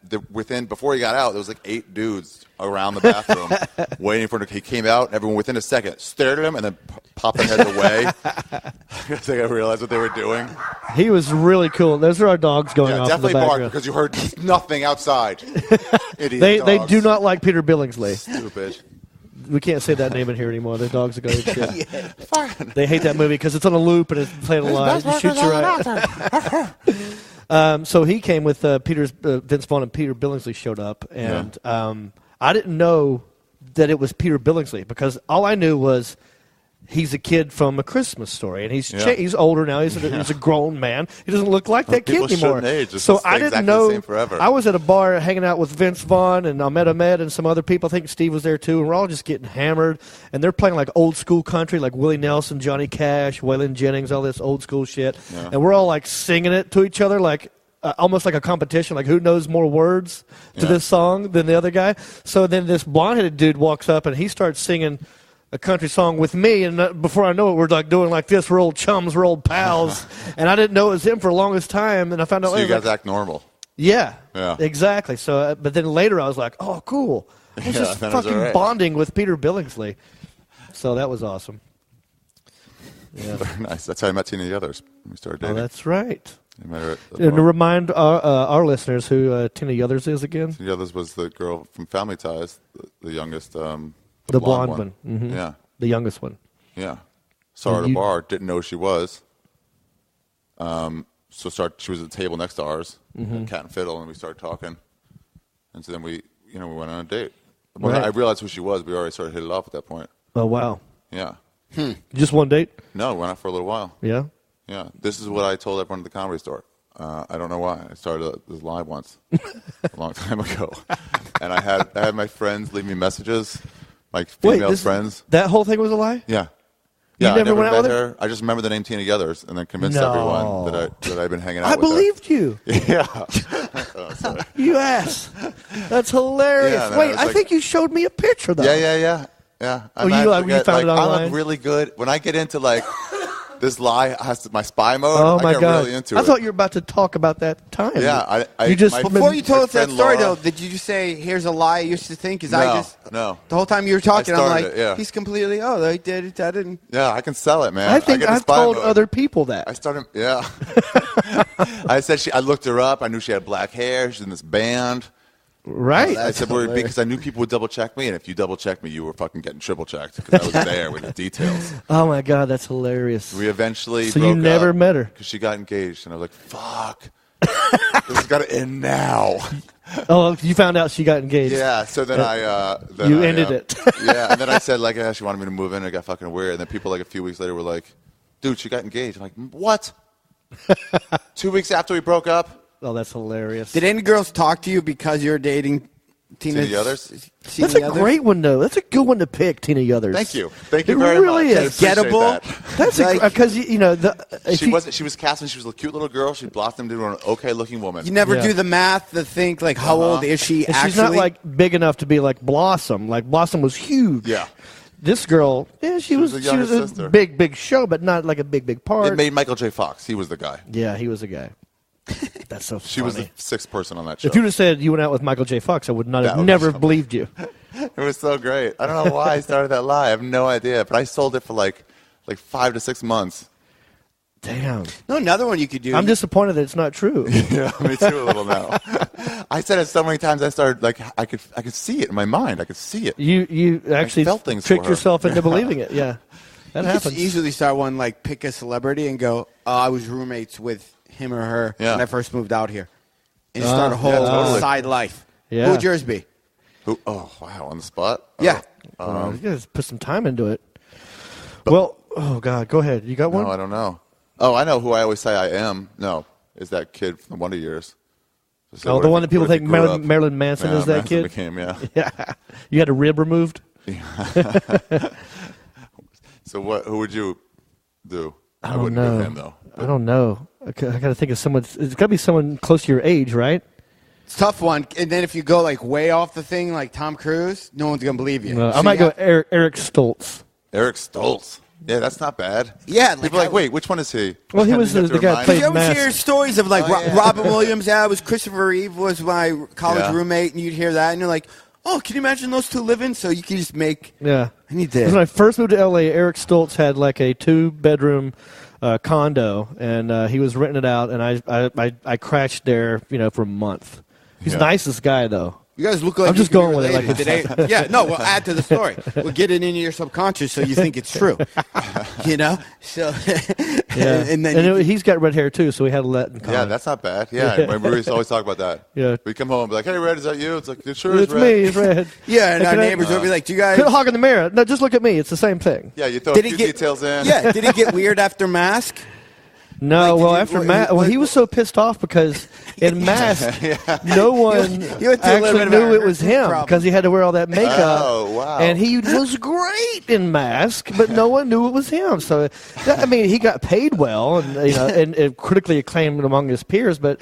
Speaker 2: before he got out, there was like 8 dudes around the bathroom waiting for him. He came out, and everyone within a second stared at him and then popped their heads away. I think I realized what they were doing.
Speaker 1: He was really cool. Those are our dogs going off in the
Speaker 2: definitely
Speaker 1: background.
Speaker 2: bark because you heard nothing outside.
Speaker 1: They do not like Peter Billingsley.
Speaker 2: Stupid.
Speaker 1: We can't say that name in here anymore. The dogs are going to shit. They hate that movie because it's on a loop and it's playing a line. It shoots you right. So he came with Vince Vaughn, and Peter Billingsley showed up. And I didn't know that it was Peter Billingsley because all I knew was he's a kid from A Christmas Story, and he's older now. He's a grown man. He doesn't look like that kid anymore. So I didn't know.
Speaker 2: The same forever.
Speaker 1: I was at a bar hanging out with Vince Vaughn and Ahmed and some other people. I think Steve was there too, and we're all just getting hammered. And they're playing like old school country, like Willie Nelson, Johnny Cash, Waylon Jennings, all this old school shit. Yeah. And we're all like singing it to each other, like almost like a competition, like who knows more words to this song than the other guy. So then this blonde-headed dude walks up and he starts singing a country song with me, and before I know it, we're like doing like this. We're old chums, we're old pals, and I didn't know it was him for the longest time. And I found out later.
Speaker 2: So you guys act normal.
Speaker 1: Yeah, exactly. So, but then later I was like, oh, cool. I was just fucking bonding with Peter Billingsley. So that was awesome. Yeah.
Speaker 2: Very nice. That's how I met Tina the Others when we started dating.
Speaker 1: Oh, that's right.
Speaker 2: And
Speaker 1: to remind our listeners who Tina the Others is again.
Speaker 2: Tina the Others was the girl from Family Ties, the youngest.
Speaker 1: The blonde one. Mm-hmm.
Speaker 2: Yeah.
Speaker 1: The youngest one.
Speaker 2: Yeah. Saw her at a bar, didn't know who she was. She was at the table next to ours, Cat and Fiddle, and we started talking. And so then we went on a date. When I realized who she was, we already started hitting it off at that point.
Speaker 1: Oh, wow.
Speaker 2: Yeah.
Speaker 1: Just one date?
Speaker 2: No, we went out for a little while.
Speaker 1: Yeah?
Speaker 2: Yeah. This is what I told everyone at the Comedy Store. I don't know why. I started this live once a long time ago. And I had my friends leave me messages. Like female friends.
Speaker 1: That whole thing was a lie?
Speaker 2: Yeah. Yeah,
Speaker 1: You never
Speaker 2: I never
Speaker 1: went out
Speaker 2: met
Speaker 1: with
Speaker 2: her. I just remember the name Tina Yothers, and then convinced
Speaker 1: No.
Speaker 2: everyone that I've been hanging out
Speaker 1: I
Speaker 2: with her.
Speaker 1: believed you.
Speaker 2: Yeah. Oh, sorry.
Speaker 1: You ass. That's hilarious.
Speaker 2: Yeah, man,
Speaker 1: Wait,
Speaker 2: I was
Speaker 1: I think you showed me a picture though.
Speaker 2: Yeah.
Speaker 1: Oh, you found it online?
Speaker 2: I'm really good when I get into like this lie has to, my spy mode.
Speaker 1: Oh my
Speaker 2: I get
Speaker 1: God!
Speaker 2: really into it.
Speaker 1: I thought you were about to talk about that time.
Speaker 2: Yeah,
Speaker 1: you just
Speaker 3: Before you told us that
Speaker 2: friend
Speaker 3: story,
Speaker 2: Laura-
Speaker 3: though, did you just say, "Here's a lie I used to think"? Because
Speaker 2: No.
Speaker 3: the whole time you were talking, I'm
Speaker 2: started
Speaker 3: like,
Speaker 2: it, yeah.
Speaker 3: he's completely. Oh, they did it. I didn't.
Speaker 2: Yeah, I can sell it, man.
Speaker 1: I think
Speaker 2: get the
Speaker 1: I've
Speaker 2: spy
Speaker 1: told
Speaker 2: mode.
Speaker 1: other people that.
Speaker 2: I started. Yeah. I said I looked her up. I knew she had black hair. She's in this band.
Speaker 1: Right.
Speaker 2: I said because I knew people would double check me, and if you double check me, you were fucking getting triple checked because I was there with the details.
Speaker 1: Oh my God, that's hilarious.
Speaker 2: We eventually
Speaker 1: So you
Speaker 2: broke
Speaker 1: never
Speaker 2: up
Speaker 1: met her?
Speaker 2: because she got engaged, and I was like, "Fuck, this has got to end now."
Speaker 1: Oh, you found out she got engaged.
Speaker 2: Yeah. So then
Speaker 1: You ended it.
Speaker 2: Yeah, and then I said like, yeah, she wanted me to move in. It got fucking weird. And then people like a few weeks later were like, "Dude, she got engaged." I'm like, "What?" 2 weeks after we broke up.
Speaker 1: Oh, that's hilarious.
Speaker 3: Did any girls talk to you because you're dating Tina
Speaker 2: Yothers?
Speaker 1: That's a great one, though. That's a good one to pick, Tina Yothers.
Speaker 2: Thank you. Thank you
Speaker 1: It
Speaker 2: very
Speaker 1: really
Speaker 2: much.
Speaker 1: is.
Speaker 2: I appreciate
Speaker 3: Gettable.
Speaker 2: that.
Speaker 1: That's because you know
Speaker 2: She was cast when she was a cute little girl. She blossomed into an okay-looking woman.
Speaker 3: You never
Speaker 1: Yeah.
Speaker 3: do the math to think like how old is she
Speaker 1: And
Speaker 3: actually?
Speaker 1: she's not like big enough to be like Blossom. Like Blossom was huge.
Speaker 2: Yeah.
Speaker 1: This girl, yeah, she was
Speaker 2: a younger
Speaker 1: a
Speaker 2: sister.
Speaker 1: big show, but not like a big part.
Speaker 2: It made Michael J. Fox. He was the guy.
Speaker 1: Yeah, he was a guy. That's so funny.
Speaker 2: She was the sixth person on that show.
Speaker 1: If you would have said you went out with Michael J. Fox, I would not
Speaker 2: That
Speaker 1: have
Speaker 2: would be
Speaker 1: never
Speaker 2: so
Speaker 1: believed you.
Speaker 2: It was so great. I don't know why I started that lie. I have no idea. But I sold it for like 5 to 6 months.
Speaker 1: Damn.
Speaker 3: no, another one you could do.
Speaker 1: I'm disappointed that it's not true.
Speaker 2: Yeah, me too a little now. I said it so many times I started like I could see it in my mind. I could see it.
Speaker 1: You actually
Speaker 2: felt things
Speaker 1: tricked
Speaker 2: for her.
Speaker 1: yourself into believing it. Yeah, that
Speaker 3: You could
Speaker 1: happens.
Speaker 3: easily start one like pick a celebrity and go, "Oh, I was roommates with him or her
Speaker 2: Yeah.
Speaker 3: when I first moved out here," and start a whole
Speaker 2: totally.
Speaker 3: side life.
Speaker 1: Yeah.
Speaker 3: Who would yours be?
Speaker 2: Who? Oh wow, on the spot.
Speaker 3: Yeah.
Speaker 1: You guys put some time into it. Well, oh God, go ahead. You got one?
Speaker 2: No, I don't know. Oh, I know who I always say I am. No, is that kid from Wonder Years. So
Speaker 1: Oh,
Speaker 2: what
Speaker 1: the
Speaker 2: if
Speaker 1: one
Speaker 2: he-
Speaker 1: that people
Speaker 2: what if
Speaker 1: think
Speaker 2: he grew up?
Speaker 1: Marilyn Manson
Speaker 2: Yeah,
Speaker 1: is that
Speaker 2: Manson
Speaker 1: kid?
Speaker 2: became, yeah.
Speaker 1: Yeah. You had a rib removed?
Speaker 2: So who would you do?
Speaker 1: I don't
Speaker 2: wouldn't
Speaker 1: know.
Speaker 2: do him though.
Speaker 1: I don't know. I got to think of someone. It's got to be someone close to your age, right?
Speaker 3: It's a tough one. And then if you go like way off the thing, like Tom Cruise, no one's gonna believe you.
Speaker 1: I
Speaker 3: So
Speaker 1: might
Speaker 3: you
Speaker 1: go
Speaker 3: have-
Speaker 1: Eric Stoltz.
Speaker 2: Eric Stoltz. Yeah, that's not bad.
Speaker 3: Yeah, like
Speaker 2: people are like,
Speaker 3: I-
Speaker 2: wait, which one is he?
Speaker 1: Well, he was
Speaker 2: You have
Speaker 1: the
Speaker 2: to
Speaker 1: guy
Speaker 2: remind
Speaker 1: played
Speaker 2: me.
Speaker 3: You always
Speaker 1: Mask.
Speaker 3: hear stories of like
Speaker 2: Oh, yeah.
Speaker 3: Robin Williams. Yeah, it was Christopher Reeve was my college
Speaker 2: Yeah.
Speaker 3: roommate, and you'd hear that, and you're like, "Oh, can you imagine those two living?" So you can just make.
Speaker 1: Yeah.
Speaker 3: I need
Speaker 1: When
Speaker 3: to.
Speaker 1: I first moved to L.A., Eric Stoltz had like a 2-bedroom condo, and he was renting it out, and I crashed there, for a month. He's the
Speaker 2: Yeah.
Speaker 1: nicest guy, though.
Speaker 3: You guys look like
Speaker 1: I'm just
Speaker 3: you could be
Speaker 1: going with it, like
Speaker 3: related. Did yeah, no, we'll add to the story. We'll get it into your subconscious so you think it's true. So
Speaker 1: Yeah.
Speaker 3: and then
Speaker 1: he's got red hair too, so we had a let in common.
Speaker 2: Yeah, that's not bad. Yeah, remember we used to always talk about that.
Speaker 1: Yeah.
Speaker 2: We come home and be like, hey, Red, is that you? It's like, it sure
Speaker 1: It's
Speaker 2: is Red.
Speaker 1: me, it's red.
Speaker 3: yeah, and
Speaker 1: Hey,
Speaker 3: our
Speaker 1: can I-
Speaker 3: neighbors would be like, "Do you guys?"
Speaker 1: Quit hogging the mirror. No, just look at me. It's the same thing.
Speaker 2: Yeah, you throw
Speaker 3: Did
Speaker 2: a
Speaker 3: he
Speaker 2: few
Speaker 3: get
Speaker 2: details in.
Speaker 3: Yeah, did it get weird after Mask?
Speaker 1: No,
Speaker 3: Like,
Speaker 1: well,
Speaker 3: did you-
Speaker 1: after
Speaker 3: what-
Speaker 1: Mask,
Speaker 3: what-
Speaker 1: he was so pissed off because in Mask, no one
Speaker 3: You went through a little
Speaker 1: actually
Speaker 3: bit of
Speaker 1: knew
Speaker 3: a
Speaker 1: it was him
Speaker 3: problem.
Speaker 1: because he had to wear all that makeup.
Speaker 2: Oh, wow.
Speaker 1: And he was great in Mask, but no one knew it was him. So, he got paid well and critically acclaimed among his peers, but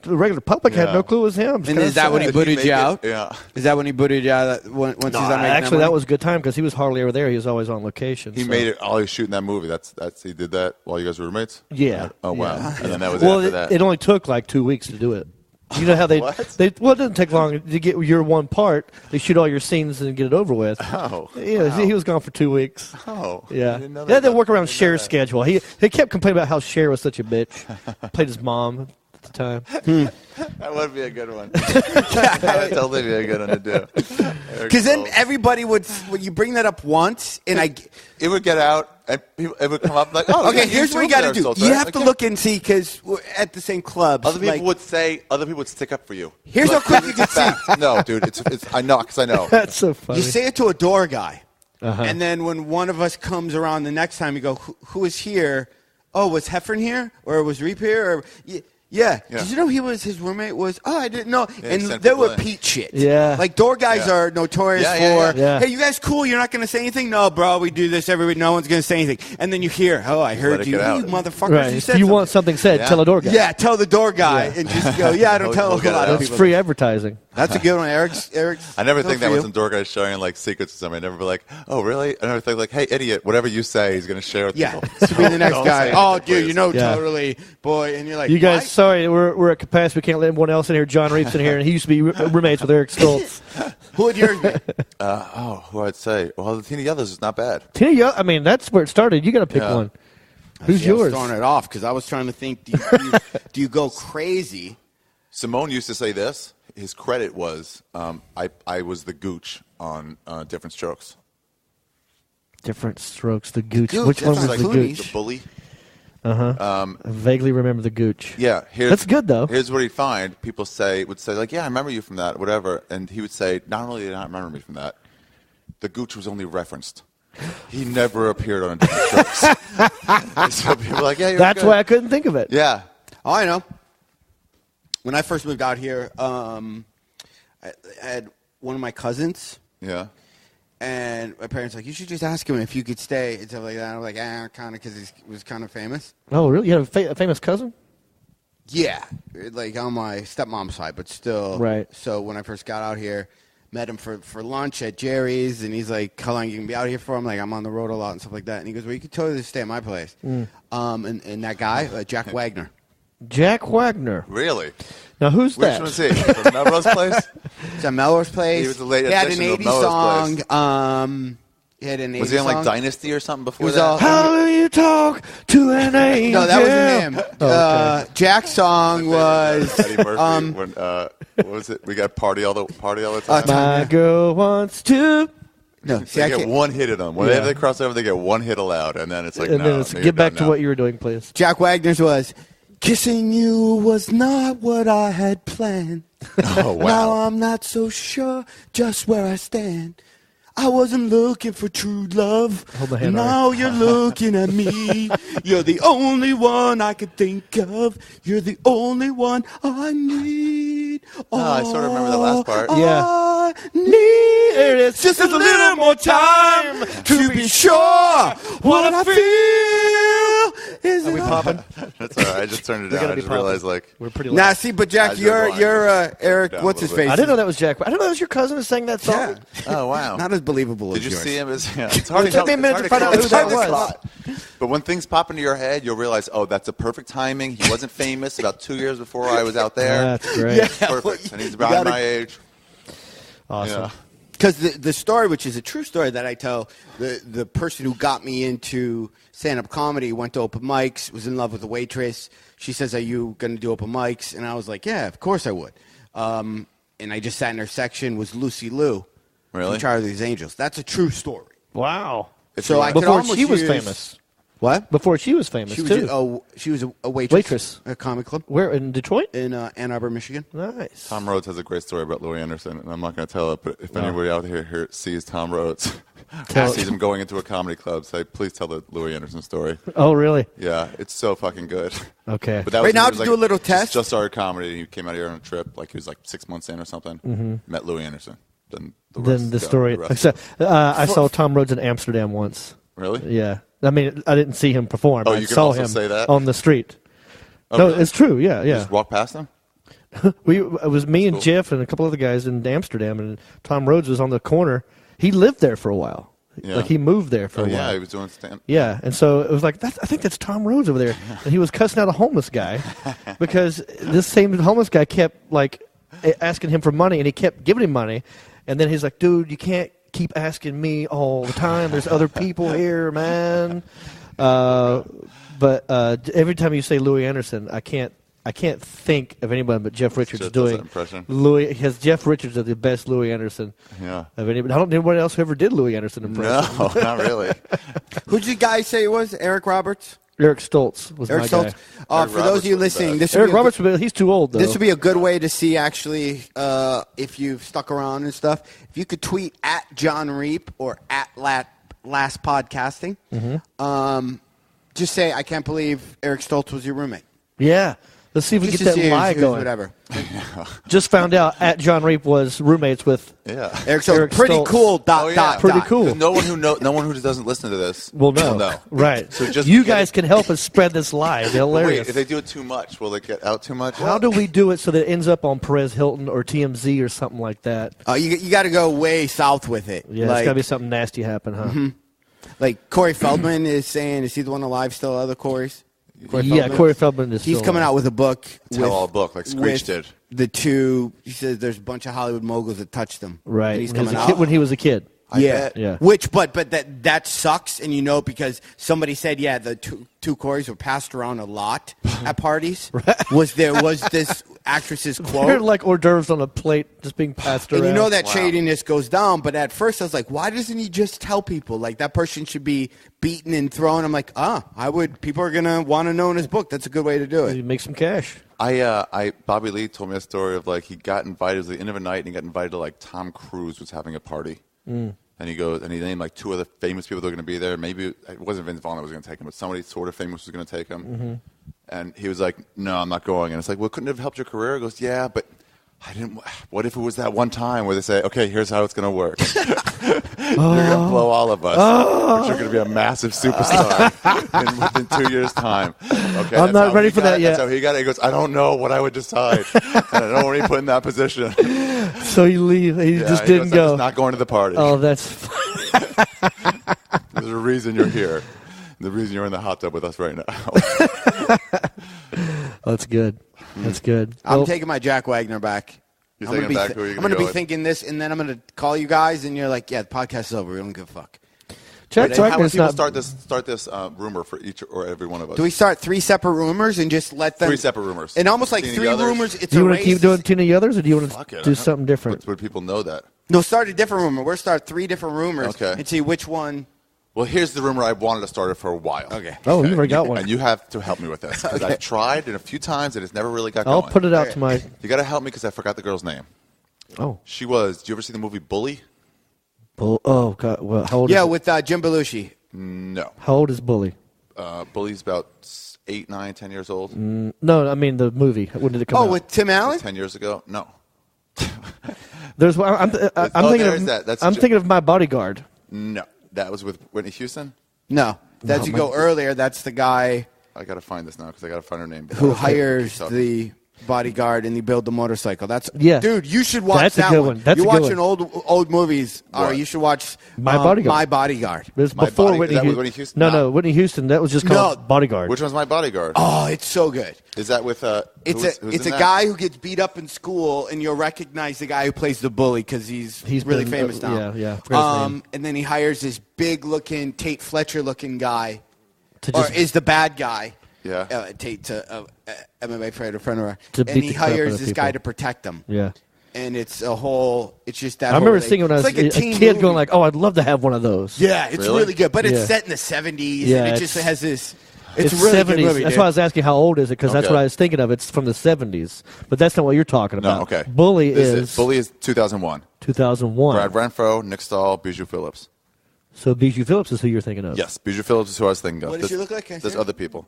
Speaker 1: the regular public had
Speaker 2: Yeah.
Speaker 1: no clue it was him. It's
Speaker 3: And
Speaker 1: kinda
Speaker 3: is that when he
Speaker 1: sad.
Speaker 2: Did he
Speaker 3: booted
Speaker 2: make
Speaker 3: you
Speaker 2: it?
Speaker 3: out?
Speaker 2: Yeah.
Speaker 3: Is that when he booted you out? Once he's on making
Speaker 1: Actually,
Speaker 3: that
Speaker 1: that
Speaker 3: money?
Speaker 1: was a good time because he was hardly ever there. He was always on location.
Speaker 2: He
Speaker 1: so.
Speaker 2: made it while he was shooting that movie. That's he did that while you guys were roommates?
Speaker 1: Yeah.
Speaker 2: Oh, wow.
Speaker 1: Yeah.
Speaker 2: And then that was
Speaker 1: Well,
Speaker 2: after that.
Speaker 1: it only took like 2 weeks to do it. You know how
Speaker 2: What?
Speaker 1: it doesn't take long to get your one part. They shoot all your scenes and get it over with.
Speaker 2: Oh,
Speaker 1: Yeah,
Speaker 2: wow.
Speaker 1: he was gone for 2 weeks.
Speaker 2: Oh.
Speaker 1: Yeah,
Speaker 2: I didn't know
Speaker 1: they had to
Speaker 2: that.
Speaker 1: work around
Speaker 2: I didn't know
Speaker 1: Cher's
Speaker 2: that.
Speaker 1: schedule. He kept complaining about how Cher was such a bitch. Played his mom at the time.
Speaker 2: That would be a good one. That would totally be a good one to do.
Speaker 3: Because then everybody would, when you bring that up once, and
Speaker 2: It would get out, and people, it would come up like, oh,
Speaker 3: okay,
Speaker 2: yeah,
Speaker 3: here's what you
Speaker 2: got
Speaker 3: got to do. You have to look and see because we're at the same clubs.
Speaker 2: Other people
Speaker 3: like,
Speaker 2: would say, other people would stick up for you.
Speaker 3: Here's how quick you can see.
Speaker 2: Fact. No, dude, it's I know because I know.
Speaker 1: That's so funny.
Speaker 3: You say it to a door guy,
Speaker 1: Uh-huh.
Speaker 3: and then when one of us comes around the next time, you go, "Who is here? Oh, was Heffron here, or was Reep here?" Or Yeah.
Speaker 2: Yeah.
Speaker 3: Did you know his roommate was? Oh, I didn't know.
Speaker 2: Yeah,
Speaker 3: And
Speaker 2: sent
Speaker 3: they
Speaker 2: people
Speaker 3: were
Speaker 2: in.
Speaker 3: Pete shit.
Speaker 1: Yeah.
Speaker 3: Like door guys are notorious for.
Speaker 1: Yeah.
Speaker 3: Hey, you guys cool? You're not going to say anything? No, bro. We do this every week. No one's going to say anything. And then you hear, oh, I heard
Speaker 2: let it
Speaker 3: you,
Speaker 2: get out.
Speaker 3: you motherfuckers.
Speaker 1: Right.
Speaker 3: You
Speaker 1: If
Speaker 3: said
Speaker 1: you want something said,
Speaker 2: Yeah.
Speaker 1: tell a door guy.
Speaker 3: Yeah, tell the door guy and just go. Yeah, I don't tell
Speaker 2: We'll
Speaker 3: a
Speaker 2: get
Speaker 3: lot
Speaker 2: it
Speaker 3: of
Speaker 2: out.
Speaker 1: That's
Speaker 3: people.
Speaker 1: free advertising.
Speaker 3: That's a good one, Eric's.
Speaker 2: I never
Speaker 3: good
Speaker 2: think
Speaker 3: for
Speaker 2: that
Speaker 3: you.
Speaker 2: was some door guy sharing like secrets to somebody. I never be like, oh really? I never think like, hey idiot, whatever you say, he's gonna share with
Speaker 3: Yeah,
Speaker 2: people.
Speaker 3: to be the next
Speaker 2: Don't
Speaker 3: guy.
Speaker 2: say
Speaker 3: Oh,
Speaker 2: anything,
Speaker 3: dude,
Speaker 2: please.
Speaker 3: you know,
Speaker 1: Yeah.
Speaker 3: totally, boy. And you're like,
Speaker 1: You guys,
Speaker 3: what?
Speaker 1: sorry, we're at capacity. We can't let anyone else in here. Jon Reep's in here, and he used to be roommates with Eric Stoltz.
Speaker 3: Who would yours be?
Speaker 2: Who I'd say? Well, the Tina Yothers is not bad.
Speaker 1: Tina, I mean, that's where it started. You got to pick
Speaker 2: Yeah.
Speaker 1: one. Who's
Speaker 3: See, I was
Speaker 1: yours?
Speaker 3: throwing it off because I was trying to think. Do you go crazy?
Speaker 2: Simone used to say this. His credit was, I was the gooch on Different Strokes.
Speaker 1: Different Strokes. The Gooch.
Speaker 3: Gooch,
Speaker 1: Which one
Speaker 3: that's
Speaker 1: was
Speaker 3: like
Speaker 1: the
Speaker 3: Clooney's.
Speaker 1: Gooch?
Speaker 2: The bully.
Speaker 1: I vaguely remember the Gooch.
Speaker 2: Yeah,
Speaker 1: That's good, though.
Speaker 2: Here's what he'd find. People would say like, yeah, I remember you from that, whatever. And he would say, not only did I not remember me from that, the gooch was only referenced. He never appeared on Different Strokes. So people were like, yeah, you're
Speaker 1: That's
Speaker 2: good.
Speaker 1: why I couldn't think of it.
Speaker 2: Yeah.
Speaker 3: Oh, I know. When I first moved out here, I had one of my cousins,
Speaker 2: Yeah.
Speaker 3: and my parents were like, you should just ask him if you could stay and stuff like that. And I'm like, kind of, because he was kind of famous.
Speaker 1: Oh, really? You have a famous cousin?
Speaker 3: Yeah, like on my stepmom's side, but still.
Speaker 1: Right.
Speaker 3: So when I first got out here, met him for lunch at Jerry's, and he's like, how long you can be out here for? I'm like, I'm on the road a lot and stuff like that. And he goes, well, you could totally stay at my place. And that guy, Jack Wagner.
Speaker 1: Jack Wagner.
Speaker 2: Really?
Speaker 1: Now, who's
Speaker 2: Which
Speaker 1: that?
Speaker 2: one's he? From Melrose Place?
Speaker 3: It's at Melrose Place.
Speaker 2: He was the late
Speaker 3: He had an
Speaker 2: addition to
Speaker 3: 80s
Speaker 2: Melrose
Speaker 3: song. He had an 80s
Speaker 2: Was he on like
Speaker 3: song.
Speaker 2: Dynasty or something before
Speaker 3: was
Speaker 2: that?
Speaker 3: all-
Speaker 1: How do you talk to an angel?
Speaker 3: No, that wasn't him.
Speaker 1: Oh, okay.
Speaker 3: Jack's song was
Speaker 2: Eddie Murphy. When, what was it? We got party all the time.
Speaker 1: My girl wants to.
Speaker 3: no. See,
Speaker 2: They
Speaker 3: I
Speaker 2: get
Speaker 3: can't.
Speaker 2: one hit of them. Whenever they cross over, they get one hit allowed, and then it's like,
Speaker 1: And
Speaker 2: no.
Speaker 1: then it's,
Speaker 2: you're
Speaker 1: get back
Speaker 2: done
Speaker 1: to
Speaker 2: now.
Speaker 1: what you were doing, please.
Speaker 3: Jack Wagner's was kissing you was not what I had planned.
Speaker 2: Oh, wow.
Speaker 3: Now I'm not so sure just where I stand. I wasn't looking for true love.
Speaker 1: Hold my hand,
Speaker 3: Now you're looking at me. You're the only one I could think of. You're the only one I need.
Speaker 2: I sort of remember the last part.
Speaker 1: Yeah.
Speaker 3: I need
Speaker 1: There it is.
Speaker 3: just a little more time to be sure what I feel is.
Speaker 1: Are we popping?
Speaker 2: That's all right. I just turned it
Speaker 1: We're
Speaker 2: down.
Speaker 1: gonna
Speaker 2: I
Speaker 1: be
Speaker 2: just
Speaker 1: popping.
Speaker 2: realized, like,
Speaker 1: We're pretty loud.
Speaker 3: Nah, see, but Jack,
Speaker 2: Guys are
Speaker 3: you're
Speaker 2: blind.
Speaker 3: Eric.
Speaker 2: Down a
Speaker 3: What's his
Speaker 2: little bit.
Speaker 3: face?
Speaker 1: I didn't know that was Jack. I didn't know that was your cousin who sang that song.
Speaker 3: Yeah.
Speaker 2: oh, wow.
Speaker 3: Not as believable
Speaker 2: Did
Speaker 3: as
Speaker 2: you
Speaker 3: yours.
Speaker 2: see him as? Yeah, it's hard
Speaker 1: It took me a minute to find out who that was.
Speaker 2: But when things pop into your head, you'll realize, oh, that's a perfect timing. He wasn't famous about 2 years before I was out there.
Speaker 1: That's great.
Speaker 3: Yeah.
Speaker 2: Perfect. And he's
Speaker 3: You
Speaker 2: around
Speaker 3: gotta-
Speaker 2: my age.
Speaker 1: Awesome.
Speaker 2: Yeah.
Speaker 3: Because the story, which is a true story that I tell, the person who got me into stand-up comedy went to open mics, was in love with a waitress. She says, are you going to do open mics? And I was like, yeah, of course I would. And I just sat in her section, was Lucy Liu
Speaker 2: Really?
Speaker 3: from Charlie's Angels. That's a true story.
Speaker 1: Wow.
Speaker 3: So I could
Speaker 1: Before
Speaker 3: almost
Speaker 1: she was
Speaker 3: use-
Speaker 1: famous.
Speaker 3: What?
Speaker 1: Before she was famous,
Speaker 3: She was,
Speaker 1: too.
Speaker 3: she was a waitress.
Speaker 1: Waitress.
Speaker 3: At a comic club
Speaker 1: Where? In Detroit?
Speaker 3: in Ann Arbor, Michigan.
Speaker 1: Nice.
Speaker 2: Tom Rhodes has a great story about Louis Anderson, and I'm not going to tell it, but if anybody out here sees Tom Rhodes,
Speaker 1: Tell it.
Speaker 2: sees him going into a comedy club, say, please tell the Louis Anderson story.
Speaker 1: Oh, really?
Speaker 2: Yeah, it's so fucking good.
Speaker 1: Okay.
Speaker 2: But that
Speaker 3: Right
Speaker 2: was,
Speaker 3: now,
Speaker 2: he was
Speaker 3: to do a little test.
Speaker 2: Just started comedy. He came out here on a trip, like he was like 6 months in or something.
Speaker 1: Mm-hmm.
Speaker 2: Met Louis Anderson. Then
Speaker 1: Then story.
Speaker 2: rest-
Speaker 1: Except, I saw Tom Rhodes in Amsterdam once.
Speaker 2: Really?
Speaker 1: Yeah. I mean, I didn't see him perform.
Speaker 2: Oh,
Speaker 1: I
Speaker 2: you can
Speaker 1: saw
Speaker 2: also
Speaker 1: him
Speaker 2: say that?
Speaker 1: on the street.
Speaker 2: Oh,
Speaker 1: No,
Speaker 2: really?
Speaker 1: it's true. Yeah,
Speaker 2: You
Speaker 1: yeah.
Speaker 2: just walk past him?
Speaker 1: It was me and
Speaker 2: cool.
Speaker 1: Jeff and a couple other guys in Amsterdam, and Tom Rhodes was on the corner. He lived there for a while.
Speaker 2: Yeah.
Speaker 1: Like he moved there for
Speaker 2: Oh,
Speaker 1: a while.
Speaker 2: yeah, he was doing stand.
Speaker 1: Yeah, and so it was like, I think that's Tom Rhodes over there. And he was cussing out a homeless guy because this same homeless guy kept like asking him for money, and he kept giving him money. And then he's like, dude, you can't keep asking me all the time. There's other people here, man. But every time you say Louis Anderson, I can't think of anyone but Jeff Richards
Speaker 2: Jeff does
Speaker 1: doing
Speaker 2: that impression.
Speaker 1: Louis. Has Jeff Richards is the best Louis Anderson
Speaker 2: Yeah.
Speaker 1: of anybody? I don't know anyone else who ever did Louis Anderson impression.
Speaker 2: No, not really.
Speaker 3: Who'd the guy say it was? Eric Roberts?
Speaker 1: Eric Stoltz was
Speaker 3: Eric
Speaker 1: my
Speaker 3: Stoltz?
Speaker 1: guy.
Speaker 2: Eric
Speaker 3: For those of you
Speaker 2: Roberts was the
Speaker 3: listening,
Speaker 2: best.
Speaker 3: this would
Speaker 1: Eric
Speaker 3: be a
Speaker 1: Roberts, he's too old though.
Speaker 3: This would be a good way to see, actually, if you've stuck around and stuff. If you could tweet at Jon Reep or at Last Podcasting, just say, I can't believe Eric Stoltz was your roommate.
Speaker 1: Yeah, Let's see if we
Speaker 3: Just
Speaker 1: get that
Speaker 3: to see
Speaker 1: lie
Speaker 3: who's
Speaker 1: going.
Speaker 3: Whatever.
Speaker 1: Just found out at Jon Reep was roommates with
Speaker 3: Eric Stoltz.
Speaker 1: Eric
Speaker 3: Pretty
Speaker 1: Stoltz.
Speaker 3: cool.
Speaker 1: Pretty cool.
Speaker 2: No one who doesn't listen to this
Speaker 1: will know. Right.
Speaker 2: So just
Speaker 1: you guys can help us spread this lie. It's hilarious.
Speaker 2: Wait, if they do it too much, will it get out too much?
Speaker 1: How do we do it so that it ends up on Perez Hilton or TMZ or something like that?
Speaker 3: You got to go way south with it.
Speaker 1: Yeah, it's got to be something nasty happen, huh?
Speaker 3: Mm-hmm. Like Corey Feldman is saying, is he the one alive still? Other Corey's?
Speaker 1: Corey Feldman is.
Speaker 3: He's coming out with a book.
Speaker 2: Tell-all book like Screech did.
Speaker 3: The two. He says there's a bunch of Hollywood moguls that touched him.
Speaker 1: Right.
Speaker 3: And he's coming out
Speaker 1: when he was a kid.
Speaker 3: Yeah. Which, but that sucks, and because somebody said, the two Corys were passed around a lot at parties. Was this actress's quote?
Speaker 1: They're like hors d'oeuvres on a plate, just being passed around.
Speaker 3: And that shadiness goes down. But at first, I was like, why doesn't he just tell people like that person should be beaten and thrown? I'm like, I would. People are gonna want to know in his book. That's a good way to do it.
Speaker 1: You make some cash.
Speaker 2: Bobby Lee told me a story of like he got invited. It was the end of a night, and he got invited to like Tom Cruise was having a party. And he goes, and he named like two other famous people that were going to be there. Maybe it wasn't Vince Vaughn that was going to take him, but somebody sort of famous was going to take him. Mm-hmm. And he was like, "No, I'm not going." And it's like, "Well, couldn't it have helped your career?" He goes, "Yeah, but I didn't. What if it was that one time where they say, okay, here's how it's going to work. You're going to blow all of us, but you're going to be a massive superstar within 2 years' time." Okay,
Speaker 1: I'm not ready for that yet.
Speaker 2: That's how he got it. He goes, "I don't know what I would decide, and I don't want to be put in that position."
Speaker 1: So he leave. He just didn't go.
Speaker 2: I'm just not going to the party.
Speaker 1: Oh, that's.
Speaker 2: There's a reason you're here. The reason you're in the hot tub with us right now.
Speaker 1: That's good. That's good.
Speaker 3: I'm taking my Jack Wagner back.
Speaker 2: You're taking it back? Who are you
Speaker 3: I'm going to be
Speaker 2: with?
Speaker 3: thinking this, and then I'm going to call you guys, and you're like, "Yeah, the podcast is over. We don't give a fuck."
Speaker 1: Jack
Speaker 2: How many
Speaker 1: Wagner's
Speaker 2: people
Speaker 1: not.
Speaker 2: start this rumor for each or every one of us?
Speaker 3: Do we start 3 separate rumors and just let them?
Speaker 2: 3 separate rumors.
Speaker 3: And almost like
Speaker 2: Tina
Speaker 3: 3
Speaker 2: Yothers.
Speaker 3: rumors. It's
Speaker 1: Do you
Speaker 3: a
Speaker 1: want to keep
Speaker 3: race.
Speaker 1: doing Tina Yothers, or do you want
Speaker 2: Fuck
Speaker 1: to
Speaker 2: it.
Speaker 1: do something different?
Speaker 2: Would people know that?
Speaker 3: No, start a different rumor. We'll start 3 different rumors
Speaker 2: Okay.
Speaker 3: and see which one.
Speaker 2: Well, here's the rumor I wanted to start it for a while.
Speaker 3: Okay.
Speaker 1: Oh, you've already got one.
Speaker 2: And you have to help me with this because I've tried it a few times and it's never really got
Speaker 1: I'll
Speaker 2: going.
Speaker 1: put it out to my.
Speaker 2: You got to help me because I forgot the girl's name.
Speaker 1: Oh.
Speaker 2: She was. Do you ever see the movie Bully?
Speaker 1: Oh God. Well, how old?
Speaker 3: Yeah,
Speaker 1: is
Speaker 3: with Jim Belushi.
Speaker 2: No.
Speaker 1: How old is Bully?
Speaker 2: Bully's about 8, 9, 10 years old.
Speaker 1: No, I mean the movie. When did it come out?
Speaker 3: Oh, with Tim Allen.
Speaker 2: 10 years ago? No.
Speaker 1: There's. I'm thinking
Speaker 2: there's
Speaker 1: of.
Speaker 2: that. That's
Speaker 1: I'm thinking of My Bodyguard.
Speaker 2: No. That was with Whitney Houston?
Speaker 3: No, as you go earlier, that's the guy
Speaker 2: I got to find this now because I got to find her name.
Speaker 3: who hires the bodyguard and they build the motorcycle.
Speaker 1: Yeah.
Speaker 3: Dude, you should watch
Speaker 1: That's a
Speaker 3: that
Speaker 1: good
Speaker 3: one.
Speaker 1: one. That's
Speaker 3: You're
Speaker 1: a good
Speaker 3: watching old movies. You should watch
Speaker 1: My Bodyguard.
Speaker 3: My Bodyguard.
Speaker 1: It was
Speaker 2: My
Speaker 1: before
Speaker 2: Body-
Speaker 1: Whitney
Speaker 2: that was
Speaker 1: Houston.
Speaker 2: Whitney Houston?
Speaker 1: No,
Speaker 2: No.
Speaker 1: Whitney Houston. That was just called
Speaker 3: No.
Speaker 1: Bodyguard.
Speaker 2: Which one's My Bodyguard?
Speaker 3: Oh, it's so good.
Speaker 2: Is that with
Speaker 3: It's
Speaker 2: who's
Speaker 3: a
Speaker 2: in that?
Speaker 3: guy who gets beat up in school, and you'll recognize the guy who plays the bully because he's really
Speaker 1: been,
Speaker 3: famous now.
Speaker 1: Yeah. Forgot his name.
Speaker 3: And then he hires this big-looking Tate Fletcher-looking guy,
Speaker 1: To
Speaker 3: or
Speaker 1: just-
Speaker 3: is the bad guy.
Speaker 2: Yeah.
Speaker 3: Tate's a MMA fighter, friend of ours,
Speaker 1: To
Speaker 3: and
Speaker 1: beat
Speaker 3: he
Speaker 1: the crap out
Speaker 3: hires
Speaker 1: of
Speaker 3: this guy
Speaker 1: people.
Speaker 3: to protect him.
Speaker 1: Yeah.
Speaker 3: And it's just that.
Speaker 1: I remember
Speaker 3: whole
Speaker 1: thinking when I was
Speaker 3: it's like
Speaker 1: a
Speaker 3: teen
Speaker 1: kid
Speaker 3: movie.
Speaker 1: going like, "Oh, I'd love to have one of those."
Speaker 3: Yeah, it's
Speaker 2: Really?
Speaker 3: really good, but it's
Speaker 1: Yeah.
Speaker 3: set in the 70s,
Speaker 1: Yeah,
Speaker 3: and it just
Speaker 1: it's-
Speaker 3: has this.
Speaker 1: It's
Speaker 3: It's a really
Speaker 1: 70s.
Speaker 3: good movie.
Speaker 1: That's
Speaker 3: dude.
Speaker 1: why I was asking how old is it, because that's
Speaker 2: Okay.
Speaker 1: what I was thinking of. It's from the 70s, but that's not what you're talking about.
Speaker 2: No, okay.
Speaker 1: Bully
Speaker 2: Bully is 2001.
Speaker 1: 2001.
Speaker 2: Brad Renfro, Nick Stahl, Bijou Phillips.
Speaker 1: So Bijou Phillips is who you're thinking of.
Speaker 2: Yes, Bijou Phillips is who I was thinking of.
Speaker 3: What does she look like? Can I see
Speaker 2: There's
Speaker 3: her?
Speaker 2: other people.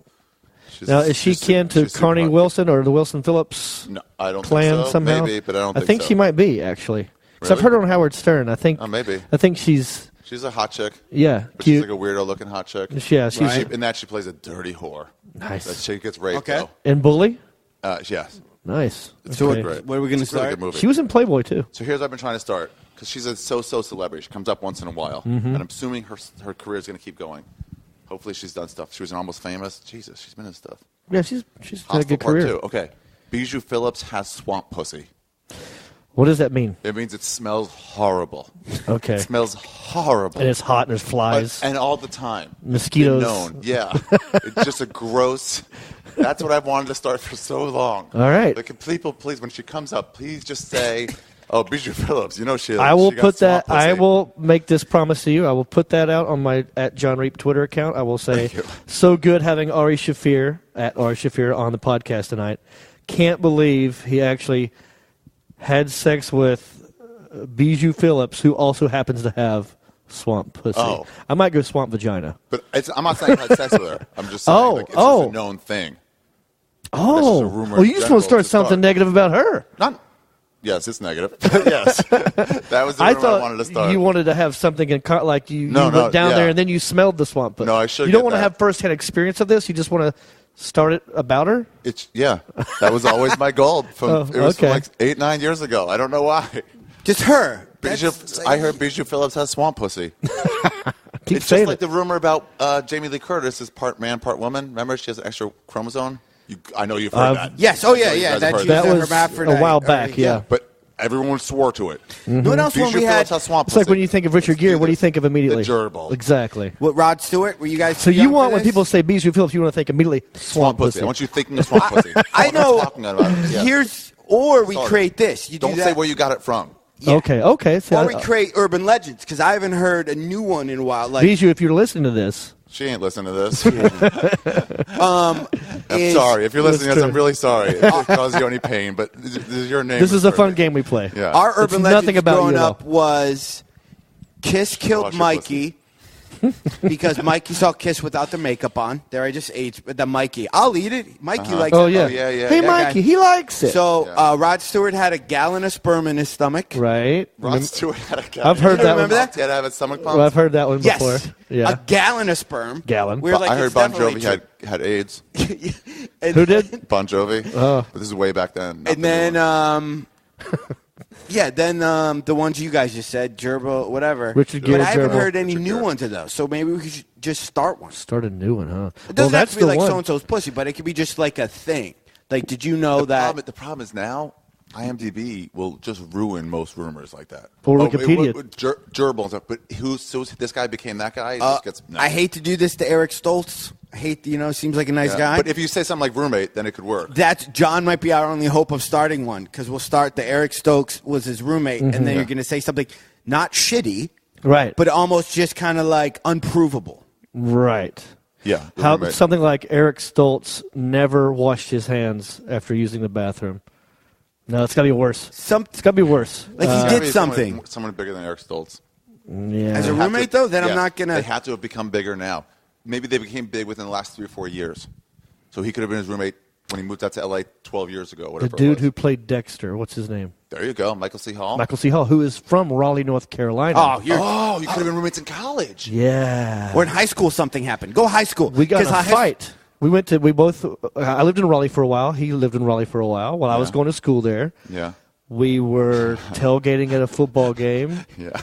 Speaker 1: Now, is she kin to
Speaker 2: she's super
Speaker 1: Carney
Speaker 2: hot.
Speaker 1: Wilson or the Wilson Phillips
Speaker 2: No, I don't
Speaker 1: clan
Speaker 2: think so.
Speaker 1: somehow?
Speaker 2: Maybe, but I don't think
Speaker 1: think
Speaker 2: so.
Speaker 1: she might be, actually. 'Cause I've
Speaker 2: Really?
Speaker 1: heard her on Howard Stern. I think.
Speaker 2: Oh, maybe.
Speaker 1: I think she's,
Speaker 2: She's a hot chick.
Speaker 1: yeah,
Speaker 2: But she's
Speaker 1: cute.
Speaker 2: like a weirdo-looking hot chick.
Speaker 1: Yeah, she's
Speaker 3: Right.
Speaker 2: In that, she plays a dirty whore.
Speaker 1: nice.
Speaker 2: That chick gets raped,
Speaker 3: Okay.
Speaker 2: though.
Speaker 1: And Bully?
Speaker 2: Yes.
Speaker 1: Nice.
Speaker 2: It's
Speaker 3: So
Speaker 2: really
Speaker 1: Okay.
Speaker 2: great.
Speaker 3: what are we gonna
Speaker 2: It's a really
Speaker 3: start?
Speaker 2: good movie.
Speaker 1: She was in Playboy, too.
Speaker 2: So here's what I've been trying to start because she's a so-so celebrity. She comes up once in a while, and I'm assuming her career is going to keep going. Hopefully, she's done stuff. She was in Almost Famous. Jesus, she's been in stuff.
Speaker 1: Yeah, she's had a
Speaker 2: Hostel
Speaker 1: good
Speaker 2: Part
Speaker 1: career.
Speaker 2: 2. Okay. Bijou Phillips has swamp pussy.
Speaker 1: What does that mean?
Speaker 2: It means it smells horrible.
Speaker 1: Okay.
Speaker 2: It smells horrible.
Speaker 1: And it's hot and there's flies.
Speaker 2: And all the time.
Speaker 1: Mosquitoes.
Speaker 2: Been known. Yeah. It's just a gross. That's what I've wanted to start for so long.
Speaker 1: All right.
Speaker 2: Like, people, please, when she comes up, please just say, "Oh, Bijou Phillips." You know she.
Speaker 1: I will
Speaker 2: she got
Speaker 1: put that.
Speaker 2: swamp pussy.
Speaker 1: I will make this promise to you. I will put that out on my at Jon Reep Twitter account. I will say,
Speaker 2: Thank you.
Speaker 1: so good having Ari Shaffir at Ari Shaffir on the podcast tonight. Can't believe he actually had sex with Bijou Phillips, who also happens to have swamp pussy.
Speaker 2: Oh.
Speaker 1: I might go swamp vagina.
Speaker 2: But I'm not saying I had sex with her. I'm just saying like, it's just a known thing.
Speaker 1: Oh,
Speaker 2: rumor
Speaker 1: well,
Speaker 2: in
Speaker 1: you just
Speaker 2: general
Speaker 1: want to start
Speaker 2: to
Speaker 1: something negative about her.
Speaker 2: Yes, it's negative. Yes, that was the rumor I wanted to start.
Speaker 1: You wanted to have something in like you
Speaker 2: No,
Speaker 1: went down there and then you smelled the swamp pussy.
Speaker 2: No, I should.
Speaker 1: You don't
Speaker 2: get
Speaker 1: want to
Speaker 2: that.
Speaker 1: have firsthand experience of this. You just want to start it about her.
Speaker 2: That was always my goal. It was from like 8-9 years ago. I don't know why.
Speaker 3: Just her.
Speaker 2: I heard Bijou Phillips has swamp pussy.
Speaker 1: It's
Speaker 2: just like the rumor about Jamie Lee Curtis is part man, part woman. Remember, she has an extra chromosome. I know you've heard that.
Speaker 3: Yes. Oh, yeah.
Speaker 1: That was a while back. Yeah.
Speaker 2: But everyone swore to it.
Speaker 3: Mm-hmm. What else
Speaker 2: Bijou
Speaker 3: when we
Speaker 2: Phillips
Speaker 3: had?
Speaker 2: has swamp
Speaker 1: It's
Speaker 2: pussy.
Speaker 1: like when you think of Richard Gere, what do you think of immediately?
Speaker 2: The gerbil.
Speaker 1: Exactly.
Speaker 3: What, Rod Stewart? Were you guys?
Speaker 1: So
Speaker 3: too
Speaker 1: you
Speaker 3: young
Speaker 1: want
Speaker 3: for
Speaker 1: when
Speaker 3: this?
Speaker 1: people say Bijou Phillips, you want to think immediately swamp pussy.
Speaker 2: I want you thinking of swamp pussy.
Speaker 3: I know.
Speaker 2: Talking about it. Yeah.
Speaker 3: Or we
Speaker 2: Sorry.
Speaker 3: create this. You
Speaker 2: Don't
Speaker 3: do
Speaker 2: say
Speaker 3: that.
Speaker 2: where you got it from.
Speaker 3: Yeah.
Speaker 1: Okay. So
Speaker 3: Or we create urban legends because I haven't heard a new one in a while. Like
Speaker 1: Bijou, if you're listening to this,
Speaker 2: She ain't listening to this.
Speaker 3: I'm
Speaker 2: I'm sorry. If you're listening to this,
Speaker 1: true.
Speaker 2: I'm really sorry. If it caused you any pain, but this is your name.
Speaker 1: this is a fun
Speaker 2: perfect.
Speaker 1: game we play.
Speaker 2: Yeah.
Speaker 3: Our
Speaker 1: It's
Speaker 3: urban
Speaker 1: nothing
Speaker 3: legends
Speaker 1: about
Speaker 3: growing
Speaker 1: you at all.
Speaker 3: up was Kiss
Speaker 2: Watch
Speaker 3: killed
Speaker 2: your
Speaker 3: Mikey because Mikey saw Kiss without the makeup on. There, I just ate the Mikey. I'll eat it. Mikey likes
Speaker 1: Oh
Speaker 3: it.
Speaker 1: yeah.
Speaker 2: yeah, yeah.
Speaker 1: Hey
Speaker 2: That
Speaker 1: Mikey,
Speaker 3: guy.
Speaker 1: he likes it.
Speaker 3: So Rod Stewart had a gallon of sperm in his stomach.
Speaker 1: right.
Speaker 2: Rod Stewart had a guy.
Speaker 1: I've heard that
Speaker 3: remember
Speaker 1: one.
Speaker 3: that?
Speaker 2: He had to have his stomach pumped.
Speaker 1: Well, I've heard that one
Speaker 3: Yes.
Speaker 1: before. Yeah.
Speaker 3: A gallon of sperm.
Speaker 1: Gallon.
Speaker 3: We were like,
Speaker 2: I heard
Speaker 3: it's
Speaker 2: Bon
Speaker 3: definitely
Speaker 2: Jovi had AIDS.
Speaker 3: true. And
Speaker 1: Who did?
Speaker 2: Bon Jovi.
Speaker 1: Oh.
Speaker 2: But this is way back then. not
Speaker 3: And
Speaker 2: the
Speaker 3: then,
Speaker 2: new one.
Speaker 3: the ones you guys just said, Gerbil, whatever.
Speaker 1: Richard
Speaker 3: But
Speaker 1: Gere,
Speaker 3: I haven't
Speaker 1: Gerbil.
Speaker 3: heard any
Speaker 2: Richard
Speaker 3: new
Speaker 2: Gere.
Speaker 3: ones of those. So maybe we could just start one.
Speaker 1: Start a new one, huh?
Speaker 3: It doesn't have to be like
Speaker 1: one.
Speaker 3: so and so's pussy, but it could be just like a thing. Like, did you know that?
Speaker 2: The problem is now IMDb will just ruin most rumors like that.
Speaker 1: Or Wikipedia.
Speaker 2: Gerbil and stuff. But this guy became that guy? It just gets, no.
Speaker 3: I hate to do this to Eric Stoltz. I hate, seems like a nice
Speaker 2: Yeah.
Speaker 3: guy.
Speaker 2: But if you say something like roommate, then it could work.
Speaker 3: John might be our only hope of starting one because we'll start the Eric Stokes was his roommate, and then you're going to say something not shitty,
Speaker 1: Right.
Speaker 3: but almost just kind of like unprovable.
Speaker 1: Right.
Speaker 2: Yeah. the
Speaker 1: How
Speaker 2: roommate.
Speaker 1: something like Eric Stoltz never washed his hands after using the bathroom. No, it's got to be worse. It's got to be worse.
Speaker 3: Like he
Speaker 2: Gotta
Speaker 3: did
Speaker 2: be
Speaker 3: something.
Speaker 2: Someone bigger than Eric Stoltz.
Speaker 1: Yeah.
Speaker 3: As a
Speaker 2: Have
Speaker 3: roommate,
Speaker 2: to-
Speaker 3: though, then I'm
Speaker 2: yes,
Speaker 3: not going
Speaker 2: They
Speaker 3: to.
Speaker 2: had to have become bigger now. Maybe they became big within the last 3 or 4 years. So he could have been his roommate when he moved out to L.A. 12 years ago,
Speaker 1: the
Speaker 2: whatever it
Speaker 1: dude
Speaker 2: was.
Speaker 1: who played Dexter, what's his name?
Speaker 2: There you go, Michael C. Hall.
Speaker 1: Michael C. Hall, who is from Raleigh, North Carolina.
Speaker 3: Oh,
Speaker 2: you could have been roommates in college.
Speaker 1: Yeah.
Speaker 3: Or in high school, something happened. Go high school.
Speaker 1: We got in
Speaker 3: 'Cause
Speaker 1: a fight. We both, I lived in Raleigh for a while. He lived in Raleigh for a while I was going to school there.
Speaker 2: Yeah.
Speaker 1: We were tailgating at a football game,
Speaker 2: Yeah.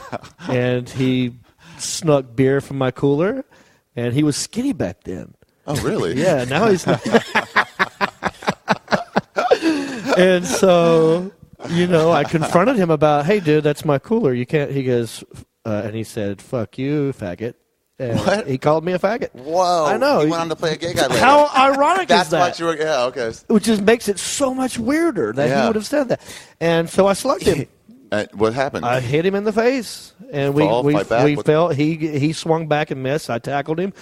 Speaker 1: and he snuck beer from my cooler, and he was skinny back then.
Speaker 2: Oh, really?
Speaker 1: Yeah, now he's not. And so, I confronted him about, hey, dude, that's my cooler. You can't, he goes, and he said, fuck you, faggot. And
Speaker 2: What?
Speaker 1: he called me a faggot.
Speaker 2: Whoa.
Speaker 1: I know.
Speaker 2: He went on to play a gay guy later.
Speaker 1: How ironic
Speaker 2: That's
Speaker 1: is that?
Speaker 2: what you were, yeah, okay.
Speaker 1: Which just makes it so much weirder that he
Speaker 2: Yeah.
Speaker 1: would have said that. And so I slugged him.
Speaker 2: What happened?
Speaker 1: I hit him in the face, and
Speaker 2: Fall, fight back?
Speaker 1: we
Speaker 2: What-
Speaker 1: fell. He swung back and missed. I tackled him.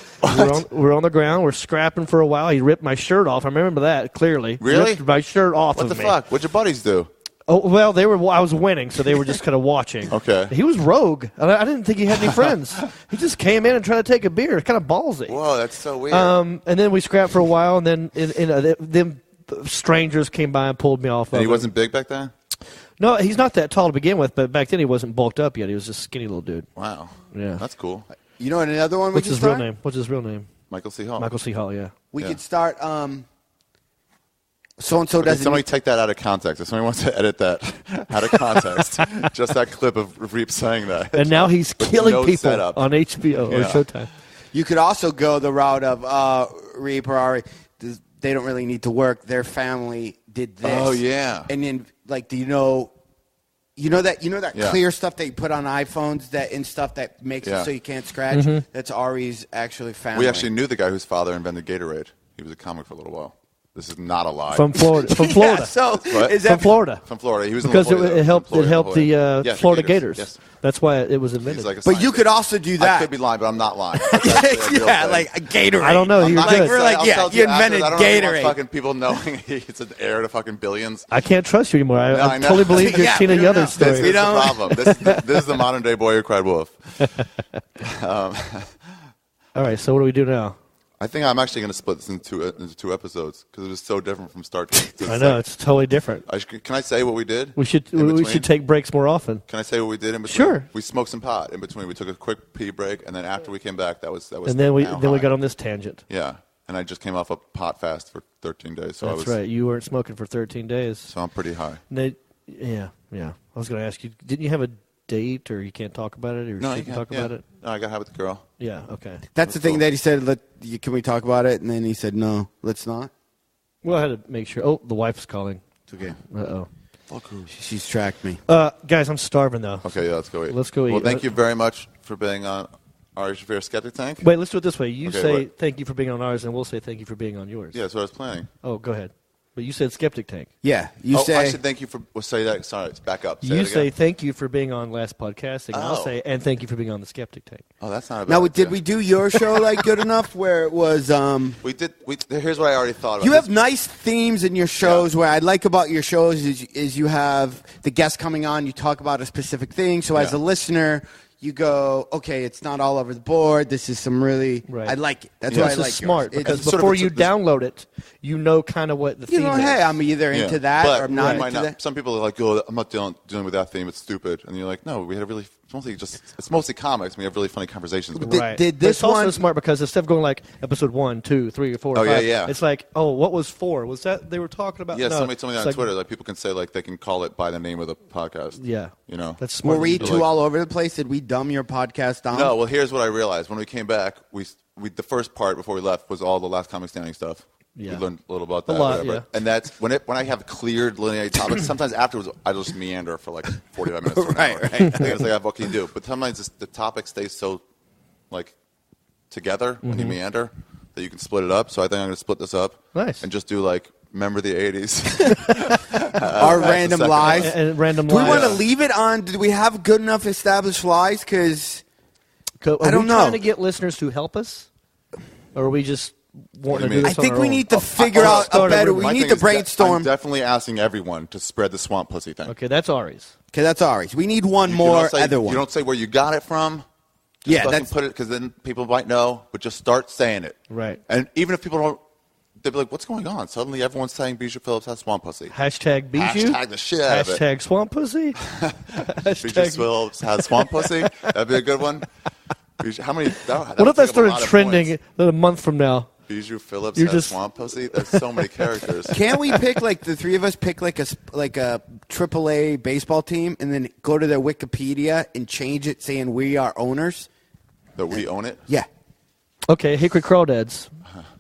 Speaker 1: We're on the ground. We're scrapping for a while. He ripped my shirt off. I remember that clearly.
Speaker 2: Really?
Speaker 1: Ripped my shirt off
Speaker 2: What
Speaker 1: of
Speaker 2: the
Speaker 1: me.
Speaker 2: fuck? What'd your buddies do?
Speaker 1: Oh well, I was winning, so they were just kind of watching.
Speaker 2: Okay.
Speaker 1: He was rogue. I didn't think he had any friends. He just came in and tried to take a beer. It's kind of ballsy.
Speaker 2: Whoa, that's so weird.
Speaker 1: And then we scrapped for a while, and then them strangers came by and pulled me off.
Speaker 2: And
Speaker 1: of
Speaker 2: he
Speaker 1: it.
Speaker 2: wasn't big back then?
Speaker 1: No, he's not that tall to begin with, but back then he wasn't bulked up yet. He was just a skinny little dude.
Speaker 2: Wow.
Speaker 1: Yeah.
Speaker 2: That's cool.
Speaker 3: You know what another one we
Speaker 1: What's
Speaker 3: could
Speaker 1: his
Speaker 3: start?
Speaker 1: real name? What's his real name?
Speaker 2: Michael C. Hall.
Speaker 1: Michael C. Hall, yeah.
Speaker 3: We
Speaker 2: Yeah.
Speaker 3: could start. So-and-so
Speaker 2: Okay,
Speaker 3: doesn't.
Speaker 2: somebody take that out of context. If somebody wants to edit that out of context, just that clip of Reep saying that.
Speaker 1: And now he's killing
Speaker 2: no
Speaker 1: people
Speaker 2: setup.
Speaker 1: on HBO or
Speaker 2: Yeah.
Speaker 1: Showtime.
Speaker 3: You could also go the route of Reep or Ari. They don't really need to work. Their family did this.
Speaker 2: Oh, yeah.
Speaker 3: And then, like, do you know that
Speaker 2: Yeah.
Speaker 3: clear stuff that you put on iPhones and stuff that makes
Speaker 2: Yeah.
Speaker 3: it so you can't scratch?
Speaker 1: Mm-hmm.
Speaker 3: That's Ari's actually family.
Speaker 2: We actually knew the guy whose father invented Gatorade. He was a comic for a little while. This is not a lie.
Speaker 1: From Florida. From
Speaker 3: Yeah,
Speaker 1: Florida.
Speaker 3: so
Speaker 2: What?
Speaker 3: is
Speaker 1: From
Speaker 3: that
Speaker 1: Florida.
Speaker 2: From Florida. He was in
Speaker 1: Because
Speaker 2: La Florida,
Speaker 1: it helped
Speaker 2: Florida,
Speaker 1: the
Speaker 2: Yeah,
Speaker 1: Florida Gators.
Speaker 2: Yes.
Speaker 1: That's why it was invented.
Speaker 2: He's like a
Speaker 3: But you
Speaker 2: scientist.
Speaker 3: could also do that.
Speaker 2: I could be lying, but I'm not lying. That's actually a real
Speaker 3: yeah,
Speaker 2: thing.
Speaker 3: like a Gatorade.
Speaker 1: I don't know.
Speaker 2: I'm
Speaker 1: You're
Speaker 2: not
Speaker 1: good.
Speaker 2: gonna
Speaker 3: We're
Speaker 2: say-
Speaker 3: like,
Speaker 2: I'll
Speaker 3: yeah,
Speaker 2: tell
Speaker 3: you
Speaker 2: afterwards.
Speaker 3: invented
Speaker 2: I don't really want
Speaker 3: Gatorade.
Speaker 2: fucking people knowing he's an heir to fucking billions.
Speaker 1: I can't trust you anymore.
Speaker 2: No,
Speaker 1: I
Speaker 2: I know.
Speaker 1: totally believe your
Speaker 3: Yeah,
Speaker 1: Tina
Speaker 3: we don't know.
Speaker 1: Yothers story.
Speaker 2: This is the problem. This is the modern day boy who cried wolf.
Speaker 1: All right, so what do we do now?
Speaker 2: I think I'm actually going to split this into two episodes because it was so different from start to
Speaker 1: I know, it's totally different.
Speaker 2: Can I say what we did?
Speaker 1: We should take breaks more often.
Speaker 2: Can I say what we did in between?
Speaker 1: Sure.
Speaker 2: We smoked some pot in between. We took a quick pee break, and then after we came back, that was.
Speaker 1: And then we got on this tangent.
Speaker 2: Yeah, and I just came off a pot fast for 13 days. So
Speaker 1: That's right. You weren't smoking for 13 days.
Speaker 2: So I'm pretty high.
Speaker 1: Yeah. I was going to ask you, didn't you have a date, or you can't talk about it, or
Speaker 2: no,
Speaker 1: you can talk about it?
Speaker 2: No, I got to have with the girl.
Speaker 1: Yeah, okay.
Speaker 3: That's the thing that he said, can we talk about it? And then he said, no, let's not.
Speaker 1: Well, I had to make sure. Oh, the wife's calling.
Speaker 3: It's okay.
Speaker 1: Uh-oh.
Speaker 3: She's tracked me.
Speaker 1: Guys, I'm starving, though.
Speaker 2: Okay, yeah, let's go eat.
Speaker 1: Let's go eat.
Speaker 2: Well, thank you very much for being on Ari Shaffir Skeptic Tank.
Speaker 1: Wait, let's do it this way. You
Speaker 2: Okay,
Speaker 1: say thank you for being on ours, and we'll say thank you for being on yours.
Speaker 2: Yeah, that's what I was planning.
Speaker 1: Oh, go ahead. But you said Skeptic Tank.
Speaker 3: Yeah, you
Speaker 2: I
Speaker 3: say.
Speaker 2: should thank you for. Well, say that. Sorry, back up.
Speaker 1: You say thank you for being on Last Podcasting. And I'll say and thank you for being on the Skeptic Tank.
Speaker 2: Oh, that's not a bad
Speaker 3: Now,
Speaker 2: idea.
Speaker 3: did we do your show good enough where it was?
Speaker 2: We did. Here's what I already thought about.
Speaker 3: You have nice themes in your shows. Where I like about your shows is you have the guests coming on. You talk about a specific thing. So as a listener, you go, okay, it's not all over the board. This is some really.
Speaker 1: Right.
Speaker 3: I like it. That's
Speaker 1: This
Speaker 3: why I
Speaker 1: is
Speaker 3: like
Speaker 1: smart
Speaker 3: yours.
Speaker 1: because
Speaker 2: It's sort of
Speaker 1: before
Speaker 2: a-
Speaker 1: you download it, you know kind of what the
Speaker 3: You
Speaker 1: theme
Speaker 3: know,
Speaker 1: is.
Speaker 3: hey, I'm either into that
Speaker 2: but
Speaker 3: or I'm not
Speaker 2: you might
Speaker 3: into that.
Speaker 2: Some people are like, "Oh, I'm not dealing with that theme. It's stupid." And you're like, "No, we had a really it's mostly comics. We have really funny conversations with
Speaker 1: Right.
Speaker 3: Did
Speaker 1: But
Speaker 3: this
Speaker 1: it's also
Speaker 3: one-
Speaker 1: smart because instead of going like episode 1, 2, 3, or 4,
Speaker 2: Oh,
Speaker 1: or
Speaker 2: yeah,
Speaker 1: 5,
Speaker 2: yeah.
Speaker 1: it's like, oh, what was 4? Was that they were talking about?
Speaker 2: Yeah,
Speaker 1: No,
Speaker 2: somebody told me
Speaker 1: it's
Speaker 2: on
Speaker 1: like-
Speaker 2: Twitter, like people can say like they can call it by the name of the podcast.
Speaker 1: Yeah,
Speaker 2: you know,
Speaker 1: that's smart.
Speaker 3: Were we
Speaker 2: Like-
Speaker 3: too all over the place? Did we dumb your podcast down?
Speaker 2: No, well, here's what I realized when we came back. We the first part before we left was all the Last Comic Standing stuff.
Speaker 1: Yeah.
Speaker 2: We learned a little about that.
Speaker 1: A lot,
Speaker 2: whatever.
Speaker 1: yeah.
Speaker 2: And that's when I have cleared linear topics. Sometimes afterwards I just meander for like 45 minutes.
Speaker 3: Right.
Speaker 2: And it's like, what can you do? But sometimes the topic stays so like together when you meander that you can split it up. So I think I'm going to split this up.
Speaker 1: Nice.
Speaker 2: And just do like remember the 80s.
Speaker 3: Our random
Speaker 2: second
Speaker 3: lies.
Speaker 1: and random
Speaker 3: Do we want to
Speaker 1: lies.
Speaker 3: leave it on? Do we have good enough established lies? Because
Speaker 1: Are
Speaker 3: I don't
Speaker 1: we
Speaker 3: know.
Speaker 1: trying to get listeners to help us, or are we just wanting to do
Speaker 2: mean?
Speaker 1: this
Speaker 3: I think
Speaker 1: on our
Speaker 3: we
Speaker 1: own?
Speaker 3: need to figure
Speaker 1: I'll
Speaker 3: out a
Speaker 1: start
Speaker 3: better.
Speaker 1: everybody.
Speaker 3: We
Speaker 2: My
Speaker 3: need
Speaker 2: thing
Speaker 3: to
Speaker 2: is
Speaker 3: brainstorm.
Speaker 2: I'm definitely asking everyone to spread the swamp pussy thing.
Speaker 1: Okay, that's Ari's.
Speaker 3: Okay, that's ours. We need one
Speaker 2: You
Speaker 3: more
Speaker 2: don't say,
Speaker 3: other one.
Speaker 2: You don't say where you got it from. Just
Speaker 3: Yeah,
Speaker 2: fucking
Speaker 3: that's-
Speaker 2: put it because then people might know. But just start saying it.
Speaker 1: Right.
Speaker 2: And even if people don't, they'll be like, "What's going on?" Suddenly, everyone's saying Bijou Phillips has swamp pussy.
Speaker 1: Hashtag Bijou.
Speaker 2: Hashtag the shit out of it.
Speaker 1: Hashtag swamp pussy.
Speaker 2: Bijou
Speaker 1: Hashtag.
Speaker 2: Phillips has swamp pussy. That'd be a good one. Bijou, how many? That
Speaker 1: What if that
Speaker 2: would take up a
Speaker 1: started
Speaker 2: lot of
Speaker 1: trending
Speaker 2: points.
Speaker 1: a month from now?
Speaker 2: Bijou Phillips
Speaker 1: You're
Speaker 2: has
Speaker 1: just-
Speaker 2: swamp pussy. There's so many characters.
Speaker 3: Can't we pick like the three of us pick like a AAA baseball team and then go to their Wikipedia and change it saying we are owners?
Speaker 2: That we own it.
Speaker 3: Yeah.
Speaker 1: Okay, Hickory Crawdads.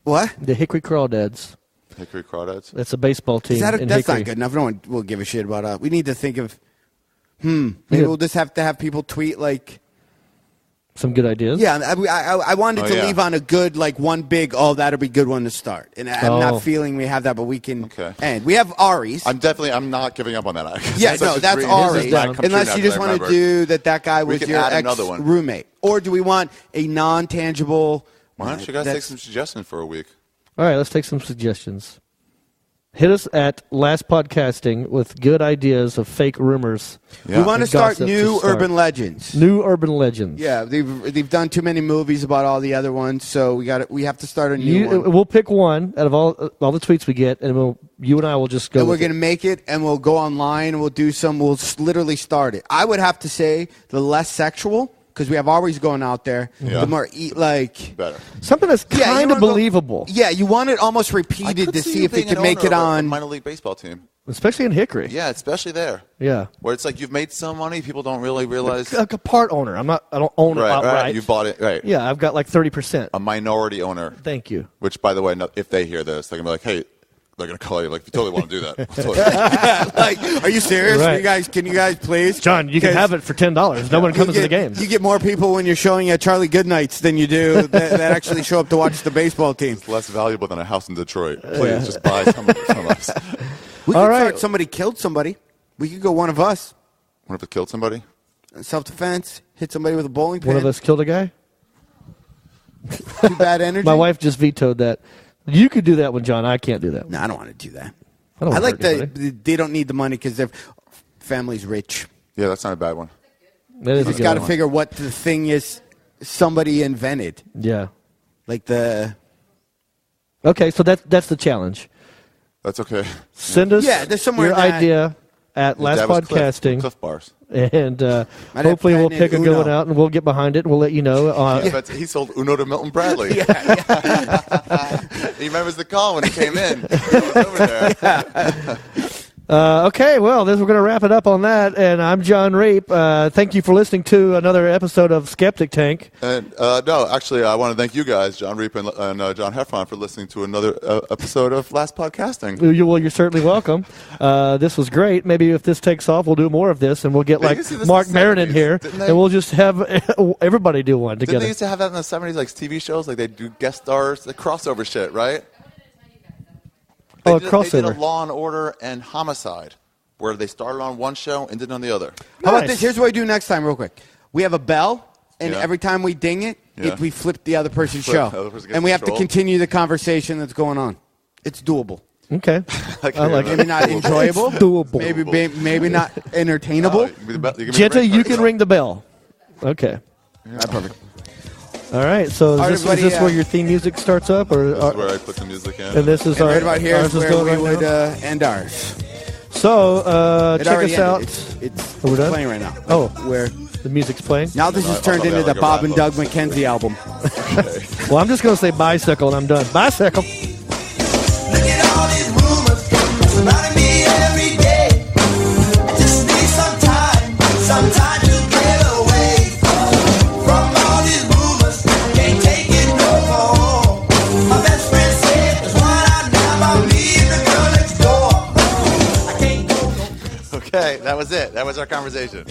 Speaker 3: What?
Speaker 1: The Hickory Crawdads.
Speaker 2: Hickory Crawdads.
Speaker 1: That's a baseball team
Speaker 3: Is that
Speaker 1: in
Speaker 3: that's
Speaker 1: Hickory.
Speaker 3: not good enough. No one will give a shit about we need to think of. Maybe we'll just have to have people tweet like.
Speaker 1: Some good ideas.
Speaker 3: Yeah, I wanted
Speaker 2: Oh,
Speaker 3: to
Speaker 2: yeah.
Speaker 3: leave on a good like one big. Oh, that'll be a good one to start. And I'm
Speaker 1: Oh.
Speaker 3: not feeling we have that, but we can.
Speaker 2: Okay.
Speaker 3: And we have Ari's.
Speaker 2: I'm not giving up on that.
Speaker 3: Yeah,
Speaker 2: Such
Speaker 3: no,
Speaker 2: a
Speaker 3: that's
Speaker 2: dream.
Speaker 3: Ari's.
Speaker 1: This is down.
Speaker 2: Come true
Speaker 3: Unless
Speaker 2: now
Speaker 3: you
Speaker 2: that
Speaker 3: just
Speaker 2: I
Speaker 3: want to
Speaker 2: remember.
Speaker 3: do that guy
Speaker 2: We
Speaker 3: was
Speaker 2: could
Speaker 3: your
Speaker 2: add
Speaker 3: ex
Speaker 2: another one.
Speaker 3: roommate, or do we want a non-tangible?
Speaker 2: Why don't you guys take
Speaker 3: That's-
Speaker 2: some suggestions for a week?
Speaker 1: All right, let's take some suggestions. Hit us at Last Podcasting with good ideas of fake rumors.
Speaker 2: Yeah.
Speaker 3: We want to
Speaker 1: And
Speaker 3: start
Speaker 1: gossip
Speaker 3: new
Speaker 1: to start.
Speaker 3: urban legends.
Speaker 1: New urban legends.
Speaker 3: Yeah, they've done too many movies about all the other ones, so we have to start a new one.
Speaker 1: We'll pick one out of all the tweets we get, and you and I will just go.
Speaker 3: And we're
Speaker 1: with
Speaker 3: going to make it, and we'll go online, and we'll do some. We'll literally start it. I would have to say the less sexual, because we have always going out there.
Speaker 2: Yeah.
Speaker 3: The more like.
Speaker 2: Better.
Speaker 1: something that's
Speaker 3: Yeah, you
Speaker 1: kind of
Speaker 3: wanna go-
Speaker 1: believable,
Speaker 3: Yeah, you want it almost
Speaker 2: I
Speaker 3: repeated
Speaker 2: could
Speaker 3: to see
Speaker 2: you
Speaker 3: if it
Speaker 2: being
Speaker 3: can
Speaker 2: an
Speaker 3: make
Speaker 2: owner
Speaker 3: it
Speaker 2: of a
Speaker 3: on.
Speaker 2: minor league baseball team.
Speaker 1: especially in Hickory.
Speaker 2: Yeah, especially there.
Speaker 1: Yeah.
Speaker 2: Where it's like you've made some money, people don't really realize.
Speaker 1: Like a part owner. I don't own it
Speaker 2: Right,
Speaker 1: outright.
Speaker 2: right. You bought it, right?
Speaker 1: Yeah, I've got like 30%.
Speaker 2: A minority owner.
Speaker 1: Thank you.
Speaker 2: Which, by the way, if they hear this, they're gonna be like, "Hey," they're gonna call you like, "If you totally want to do that." Totally.
Speaker 3: Like, are you serious?
Speaker 1: Right.
Speaker 3: Can you guys please?
Speaker 1: John, you can
Speaker 3: 'Cause
Speaker 1: have it for $10. No one comes to the games.
Speaker 3: You get more people when you're showing at Charlie Goodnight's than you do that actually show up to watch the baseball team.
Speaker 2: It's less valuable than a house in Detroit. Please just buy some from us.
Speaker 3: We
Speaker 1: All
Speaker 3: could
Speaker 1: right.
Speaker 3: start somebody killed somebody. We could go one of us.
Speaker 2: What if it killed somebody?
Speaker 3: Self-defense, hit somebody with a bowling pin.
Speaker 1: One of us killed a guy.
Speaker 3: Too bad energy.
Speaker 1: My wife just vetoed that. You could do that one, John. I can't do that.
Speaker 3: No, I don't want to do that.
Speaker 1: I don't
Speaker 3: I
Speaker 1: wanna
Speaker 3: like
Speaker 1: hurt anybody.
Speaker 3: they don't need the money because their family's rich.
Speaker 2: Yeah, that's not a bad one.
Speaker 1: That is
Speaker 3: You
Speaker 1: a
Speaker 3: just
Speaker 1: good
Speaker 3: got to
Speaker 1: one.
Speaker 3: figure what the thing is somebody invented.
Speaker 1: Yeah.
Speaker 3: Like the
Speaker 1: Okay, so that's the challenge.
Speaker 2: That's okay.
Speaker 1: Send us
Speaker 3: there's somewhere
Speaker 1: your
Speaker 3: in that-
Speaker 1: idea at Last
Speaker 2: That was
Speaker 1: Podcasting.
Speaker 2: Cliff Bars.
Speaker 1: And
Speaker 3: have
Speaker 1: hopefully we'll pick a
Speaker 3: patented
Speaker 1: good one
Speaker 3: Uno.
Speaker 1: out, and we'll get behind it, and we'll let you know.
Speaker 2: He sold Uno to Milton Bradley. He remembers the call when he came in. He was over there.
Speaker 1: Okay, well, we're going to wrap it up on that, and I'm Jon Reep. Thank you for listening to another episode of Skeptic Tank.
Speaker 2: And no, actually, I want to thank you guys, Jon Reep and John Heffron, for listening to another episode of Last Podcasting.
Speaker 1: Well, you're certainly welcome. This was great. Maybe if this takes off, we'll do more of this, and we'll get like Mark Maron in here, and we'll just have everybody do one together.
Speaker 2: Didn't they used to have that in the 70s, like TV shows? Like they do guest stars, the crossover shit, right?
Speaker 1: A
Speaker 2: They
Speaker 1: crossover.
Speaker 2: did a Law and Order and Homicide, where they started on one show and did on the other.
Speaker 3: How about
Speaker 1: Nice.
Speaker 3: this? Here's what we do next time, real quick. We have a bell, and
Speaker 2: Yeah.
Speaker 3: every time we ding it,
Speaker 2: Yeah.
Speaker 3: we flip the other person's
Speaker 2: Flip,
Speaker 3: show.
Speaker 2: the other person gets
Speaker 3: And we have to
Speaker 2: control.
Speaker 3: continue the conversation that's going on. It's doable.
Speaker 1: Okay. I like
Speaker 3: Maybe
Speaker 1: it.
Speaker 3: not enjoyable.
Speaker 1: Doable.
Speaker 3: Maybe not entertainable.
Speaker 1: Genta, you can ring the bell. Okay.
Speaker 3: Perfect.
Speaker 1: All right. So
Speaker 3: All right,
Speaker 1: is
Speaker 3: everybody,
Speaker 1: this where your theme music starts up, or
Speaker 2: This is where I put the music in.
Speaker 1: and this is
Speaker 3: And
Speaker 1: our
Speaker 3: right about here
Speaker 1: ours
Speaker 3: is where
Speaker 1: going
Speaker 3: we
Speaker 1: right
Speaker 3: would
Speaker 1: now?
Speaker 3: end ours.
Speaker 1: So
Speaker 3: It
Speaker 1: check
Speaker 3: already
Speaker 1: us out.
Speaker 3: ended. It's
Speaker 1: We're done?
Speaker 3: playing right now.
Speaker 1: Oh.
Speaker 3: Where
Speaker 1: The music's playing.
Speaker 3: now this
Speaker 2: No,
Speaker 3: has turned
Speaker 2: I'll
Speaker 3: into
Speaker 2: have
Speaker 3: the
Speaker 2: like a
Speaker 3: Bob and Doug
Speaker 2: wrap-up.
Speaker 3: McKenzie album.
Speaker 1: Well, I'm just going to say bicycle, and I'm done. Bicycle.
Speaker 4: Look at all these rumors surrounding me every day. I just need some time to get away from all these rumors. Can't take it no more. My best friend said there's one out now about me and the girl next door. I can't go no place.
Speaker 2: Okay, that was it. That was our conversation.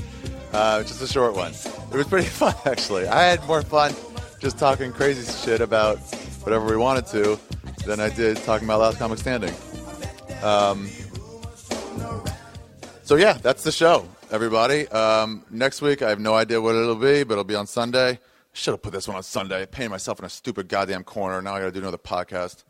Speaker 2: Just a short one. It was pretty fun, actually. I had more fun just talking crazy shit about whatever we wanted to than I did talking about Last Comic Standing. So yeah, that's the show, everybody. Next week, I have no idea what it'll be, but it'll be on Sunday. I should have put this one on Sunday. Painted myself in a stupid goddamn corner. Now I got to do another podcast.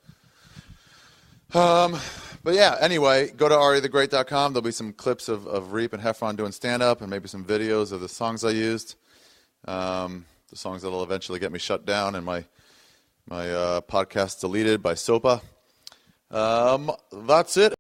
Speaker 2: But yeah, anyway, go to arithegreat.com. There'll be some clips of Reep and Heffron doing stand-up and maybe some videos of the songs I used. The songs that'll eventually get me shut down and my podcast deleted by SOPA. That's it.